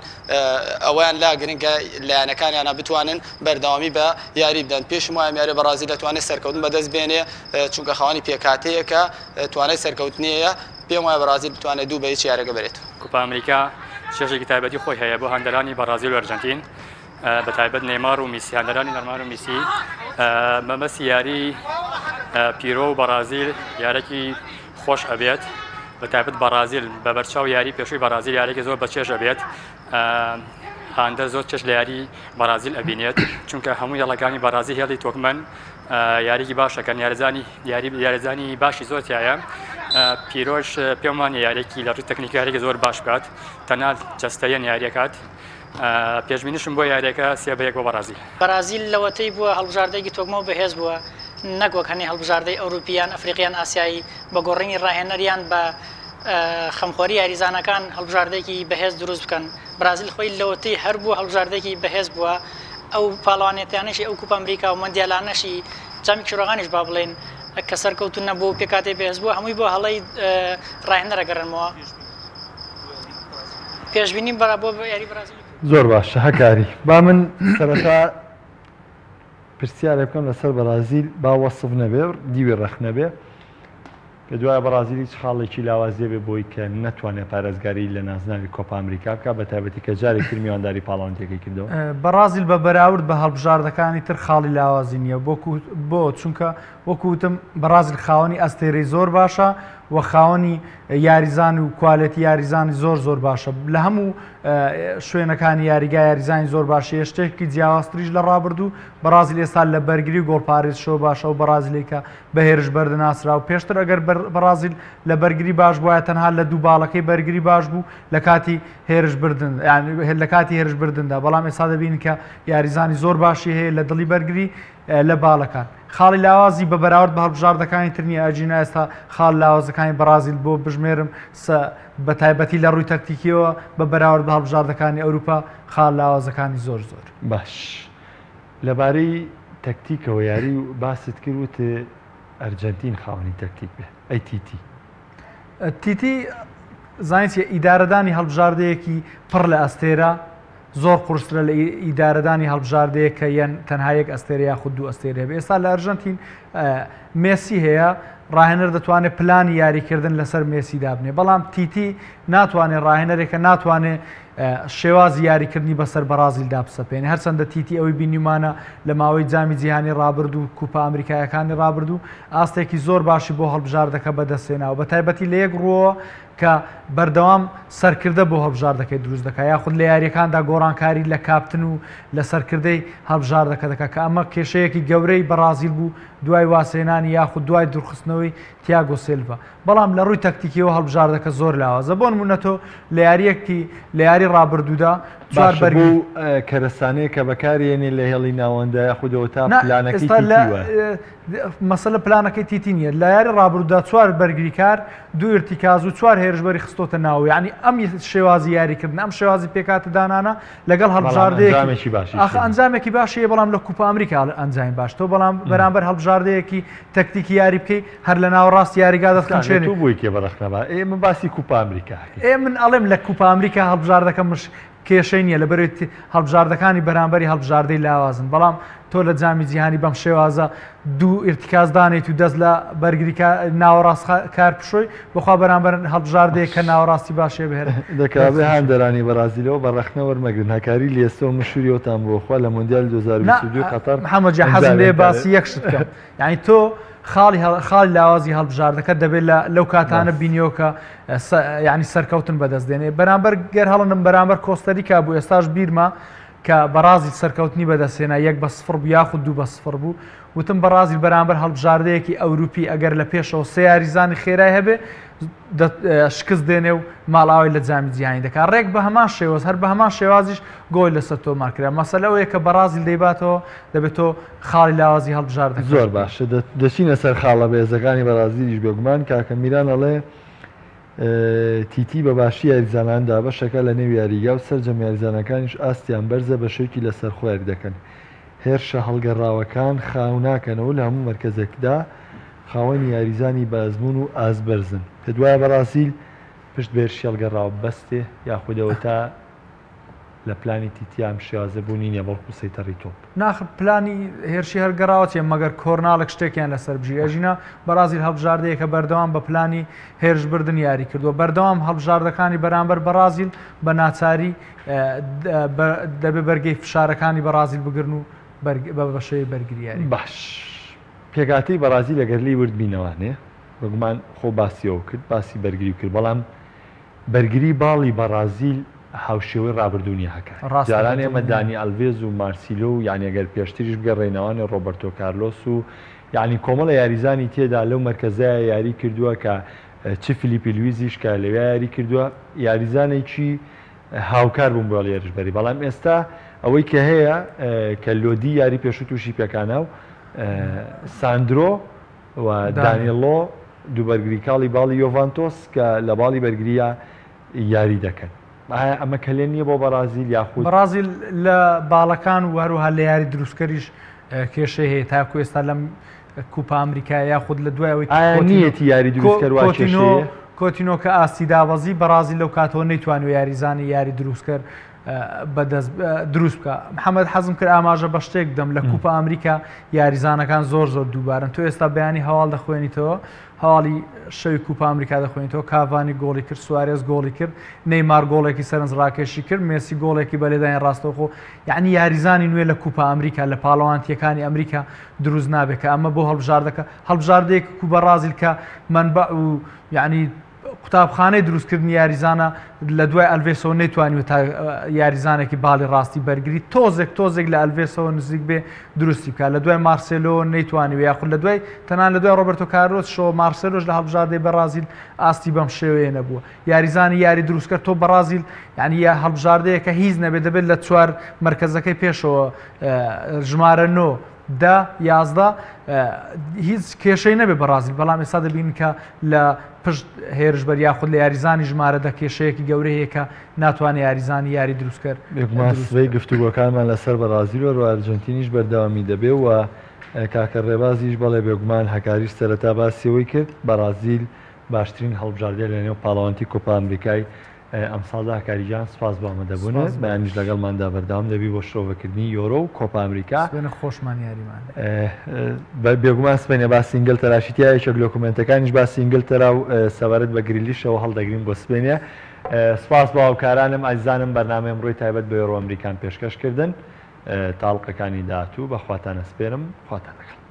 ئەویان لا گرنگە لایەنەکانیانە بتوانن بەردەوامی بە یاری بدەن پێشم وایە یاری بەرازیل دەتوانێت سەرکەوتن بەدەست بێنێ چونکە خاوەنی پێکاتەیە کە توانای سەرکەوتنیەیە پێم وایە بەرازیل بتوانێت دوو بەیەکی یاریەکە بێت. کوپا ئەمریکا شێژێکی تایبەتی خۆی هەیە بۆ هەندەرانی بەرازیل و ئەرجەنتین بە تایبەت نێمار و میسی هەندەرانی نەرمان و میسی مەمەسی یاری پیرۆ و بەرازیل یارێکی خۆش ئەبێت بە تایبەت بەرازیل بە بەرچاو یاری پێشووی بەرازیل یارێکی زۆر بەچێژ ئەبێت هەندە زۆر چێژ لە یاری بەرازیل ئەبینێت چونکە هەموو یاڵەکانی بەرازیل هێڵی تۆکمەن یاریی باشەکەن یاریزانی باشی زۆر تایە پیرۆش پێم وانە یارێکی لە ڕووی تەکنیکارێکی زۆر باش بکات تەنها جەستەیەن یاریەکات پێشبینیشم بۆ یاریەکە سێ بەیەک بۆ بەرازیل. بەرازیل لەوەتەی بووە هەڵبژاردەیەکی تۆکمەوە بەهێز بووە نەگوەک هەنی هەڵبژاردەی ئەوروپیان ئەفریقیان ئاسیایی بە گۆڕینی ڕاهێنەریان بە خەمخۆری یاریزانەکان هەڵبژاردەیەکی بەهێز دروست بکەن. بەرازیل خۆی لەوەتەی هەر بووە هەڵبژاردەیەکی بەهێز بووە ئەو پاڵەوانێتیانەشی ئەو کوپا ئەمریکا و مۆندیالانەشی جامی کشۆڕەکانیش با بڵێن کە سەرکەوتن نەبوو پێکاتێ بەهێز بووە هەمووی بۆ هەڵەی ڕاهێنەرەگەڕنەوە پێشبینی بۆ یاری بەرازیل. زۆر باشە هەکاری با من سەرەتا پرسیارێ بکەم لەسەر بەرازیل با وەسف نەبێ دیوی ڕەخ نەبێ پێ دوایە بەرازیل هیچ خاڵێکی لاوازیە بێ بۆی کە نەتوانێت پارێزگاری لە نازناوی کۆپا ئەمریکا بکە بە تایبەتی کە جارێکی میوانداری پاڵەوانێتەکەی کردەوە. بەرازیل بە بەراورد بە هەڵبژاردەکانی تر خاڵی لاوازی نییە بۆ چونکە وەکوتم بەرازیل خاوەنی ئەستێرەی زۆر باشە و خاوەنی یاریزان و کوالەتی یاریزانی زۆر باشە لە هەموو شوێنەکانی یاریگای یاریزانی زۆر باشە شتێکی جیاوازتریش لە ڕابردوو بەرازیل ئێستا لە بەرگری و گۆڵپارێز شۆ باشە و بەرازیلێکە بە هێرش بەردەناسرا و پێشتر ئەگەر بەرازیل لە بەرگری باش بووە تەنها لە دوو باڵەکەی بەرگری باش بوو لە کاتی هێرش بردن لە کاتی هێرش بردندا بەڵام ئێستا دەبین کە یاریزانی زۆر باشی هەیە لە دڵی بەرگری لە باڵەکان. خاڵی لاوازی بە بەراورد بە هەڵبژاردەکانی ترنی ئەجینا ئێستا خاڵ لاوازەکانی بەرازیل بۆ بژمێرم بە تایبەتی لە ڕووی تەکتیکیەوە بە بەراورد بە هەڵبژاردەکانی ئەوروپا خاڵ لاوازەکانی زۆر باش لەبارەی تەکتیکەوە یاری و باست کرد وتە ئەرجەنتین خاوەنی تەکتیک بێ ئەی تیتی زانیتی ئیدارەدانی هەڵبژاردەیەکی پڕ لە ئەستێرە زۆر قورسرە لە ئیدارەدانی هەڵبژاردەیە کە یەن تەنها یەک ئەستێرە یاخود دوو ئەستێرە هەبێت. ئێستا لە ئەرژەنتین مێسی هەیە، ڕاهێنەر دەتوانێت پلانی یاریکردن لەسەر مێسی دابنێ، بەڵام تیتی ناتوانێت ڕاهێنەرێکە ناتوانێت شێوازی یاریکردنی بەسەر بەرازیل دابسەپێنێ. هەرچەندە تیتی ئەوەی بینیمانە لە ماوەی جامی جیهانی ڕابرد و کوپە ئەمریکایەکانی ڕابرد و ئاستێکی زۆر باشی بۆ هەڵبژاردەکە بەدەستێناوە، بە تایبەتی لە یەک ڕۆوە کە بەردەوام سەرکردە بۆ هەڵبژاردەکەی دروست دەکات، یاخود لە یاریەکاندا گۆڕانکاری لە کاپتن و لە سەرکردەی هەڵبژاردەکە دەکات کە ئەمە کێشەیەکی گەورەی بەرازیل بوو دوای واسێنانی یاخود دوای دوورخستنەوەی تیاگۆ سیلڤا. بەڵام لە ڕووی تەکتیکیەوە هەڵبژاردەکە زۆر لاوازە. بۆ نمونە تۆ لە یاریەکی لە یاری ڕابردوودا چوار بەرگی کەرەسانەیە کە بەکارێنێ لە هێڵی ناوەندە یاخودەوە تا پلانەکەی مەسەلە پلانەکەی تیتی نیە. لە یاری ڕابردوودا چوار بەرگریکار، دوو ئرتیکاز و چوار هێرشبەری خستۆتە ناوە، یعنی ئەم شێوازی یاریکردن ئەم شێوازی پێکاتە دانانە لەگەڵ هەڵبژاردەیەکی ئەنجامێکی باشیە، بەڵام لە کوپە ئەمریکا ئەنجامی باش تۆ بەڵام بەرامبەر هەڵبژاردەیەکی تەکتیکی یاری بکەی هەر لە ناوەڕاستی یاریگا دەستکەنچێنێ. تو بووی کێ بەرەخنەبا ئێمە باسی کوپە ئەمریکا من ئەڵێم لە کوپە ئەمریکا هەڵبژاردەکە مش کێشەی نییە لەبەرێت هەڵبژاردەکانی بەرامبەری هەڵبژاردەی لاوازن، بەڵام تۆ لە جامی جیهانی بەم شێوازە دوو ئرتیکازدانێت و دەست لە بەرگری ناوەڕاست کار پشۆی بخوا بەرامبەر هەڵبژاردەیە کە ناوەڕاستی باشێ بهێر دەکابێ هەندەرانی بەرازیلەوە بەڕەخنە وەرمەگرن هەکاری لێستە و مشوریۆتان بۆخوا لە مۆندیال 2022 قەتەر محەممەد جا حەزم لێ باسی یەک شت بکەم، یعنی تۆ خاڵی لاوازی هەڵبژاردەکە دەبێت لەو کاتانە بینیۆکە یعنی سەرکەوتن بەدەست دێنێ. بەرامبەر گەر هەڵنم بەرامبەر کۆستەریکا بوو ئێستاش بیرما کە بەرازیل سەرکەوتنی بەدەستێنا 1-0 بوو یاخود 2-0 بوو، وتم بەرازیل بەرامبەر هەڵبژاردەیەکی ئەوروپی ئەگەر لە پێشەوە سێ یاریزانی خێرای هەبێ شکست دێنێ و ماڵاوی لە جامی جیهانی دەکات. ڕێک بە هەمان شێوەز هەر بە هەمان شێوازیش گۆی لەسەر تۆمارکرا. مەسەلە ئەوەیە کە بەرازیل دەیباتەوە دەبێت تۆ خاڵی لاوازی هەڵبژاردەکە زۆر باشە دەچینە سەر خاڵە بەهێزەکانی بەرازیلیش بێگومان کاکە میران ئەڵێ تیتی بە باشی یاریزاناندا بەشەکە لە نێو یاریگا و سەرجەم یاریزانەکانیش ئاستیان بەرزە بە شێوکی لەسەر خۆیاری دەکەن. هێرشە هەڵگەڕاوەکان خاو ناکەنەوە لە هەموو مەرکەزێکدا خاوەنی یاریزانی بەزمون و ئازبەرزن. کە دوایە بەرازیل پشت بێرشی هەڵگەڕاوە بەستێ یاخودەوە تا لە پلانی تیتیام شێوازە بوونی نیە بەڵکو سەیتەڕی تۆپ. ناخ پلانی هێرشی هەرگەڕاوە چێ مەگەر کۆرناڵک شتێکیان لەسەر بژی ئەژینە بەرازیل هەڵبژاردەیە کە بەردەوام بە پلانی هێرشبردن یاری کردووە. بەردەوام هەڵبژاردەکانی بەرامبەر بەرازیل بە ناچاری دەبێ بەرگەی فشارەکانی بەرازیل بگرن و بە بەشەی بەرگریاری. باش پێگاتەی بەرازیل لەگەر لی ورد بینەوانێ بەگومان خۆ باسیەوە کرد باسی بەرگری کرد، بەڵام بەرگری باڵی بەرازیل هاوشێوەی ڕابردوونی هەکات. جاران ئێمە دانی ئەلڤێز و مارسیلۆ و یعنی ئەگەر پێشتریش بگەڕێنەوەی ڕۆبەرتۆ کارلۆس و یعنی کۆمەڵە یاریزانی تێدا لەو مەرکەزایە یاری کردووە کە چ فلیپی لویزیش کە لەوێ یاری کردووە یاریزانێکی هاوکار بوون بۆ هێرشبەری. بەڵام ئێستا ئەوەی کە هەیە کە لۆدی یاری پێشوت تووشی پێکانە و ساندرۆ و دانیێلۆ دوو بەرگریکاڵی باڵی یۆڤانتۆس کە لە باڵی بەرگریە یاری دەکەن. ئەمە کەلێن نییە بۆ بەرازیل یاخود بەرازیل لە باڵەکان و هەروها لە یاری دروستکەریش کێشەی هەیە تاکو ئێستا لەم کوپە ئەمریکا یاخود لە دوایەوەی نیەتی یاری دروستکەر کۆتینۆ کە ئاستی دابەزی بەرازیل لەو کاتەوە نەیتوانێت یاریزانی یاری دروستکرد بەدەست دروست بکە. محەممەد حەزم کرد ئاماژە بە شتێک دەم لە کوپە ئەمریکا یاریزانەکان زۆر دووبارن. تۆ ئێستا بەیانی هەواڵ دەخوێنیتەوە، هەواڵی شەوی کوپە ئەمریکا دەخوێنیتەوە، کاڤانی گۆڵی کرد، سوارێز گۆڵی کرد، نەیمار گۆڵێکی سەرنجڕاکێشی کرد، مێسی گۆڵێکی بەلێدانی ڕاستەوخۆ. یعنی یاریزانی نوێ لە کوپە ئەمریکا لە پاڵەوانتیەکانی ئەمریکا دروست نابێت کە ئەمە بۆ هەڵبژاردەیەک کو بەرازیل کە منبع و یعنی قوتابخانەی دروستکردنی یاریزانە لە دوای ئەلڤێسەوە نەیتوانیوە تا یاریزانێکی باڵی ڕاستی بەرگری تۆزێک لە ئەلڤێسەوە نزیک بێ دروستی بکە. لە دوای مارسێلۆ نەیتوانیوە یاخود لە دوای تەنان لە دوای ڕۆبەرتۆ کارلۆس شۆ مارسێلۆش لە هەڵبژاردەی بەرازیل ئاستی بەم شێوەیە نەبووە. یاریزانی یاری دروستکرد تۆ بەرازیل یعنی یا هەڵبژاردەیە کە هیچ نەبێت دەبێت لە چوار مرکزەکەی پێشەوە ژمارە 9 11 هیچ کێشەی نەبێ بەرازیل. بەڵام ئێستا دەبین کە لە پشت هێرشبەر یاخود لە یاریزانی ژمارەدا کێشەیەکی گەورەیە کە ناتوانێت یاریزانی یاری دروستکرد. ماسوەی گفتوگۆکانمان لەسەر بەرازیل و ئەرجنتینیش بەردەوامی دەبێ و کاکە ڕێبازیش بەڵێ بێگومان هەکاریش سەرەتا باسیەوەی کرد بەرازیل باشترین هەڵبژاردە لە نێو پاڵەوانتی کۆپە ئەمریکای ئەم ساڵدا کاریجان سپاس بۆ ئەمەدەبوونە بەیانیش لەگەڵماندا بەردەوام دەبی بۆ شۆڤەکردنی یۆرۆ و کۆپا ئەمریکا خۆشمان یاریمان بێگومان سپێنێ باسی ئینگلتەراشیتیایە یەکێک لۆکومنتەکانیش باسی ئینگلتەرا و سەبارەت بە گریلیشەوە هەڵدەگرین بۆ سپێنێ سپاس بۆ هاوکارانم ئازیزانم بەرنامەی ئەمڕۆی تایبەت بە یۆرۆ ئەمریکان پێشکەشکردن تاڵقەکانی داهاتوو بەخواتانە سپێرم خواتان لەگەڵ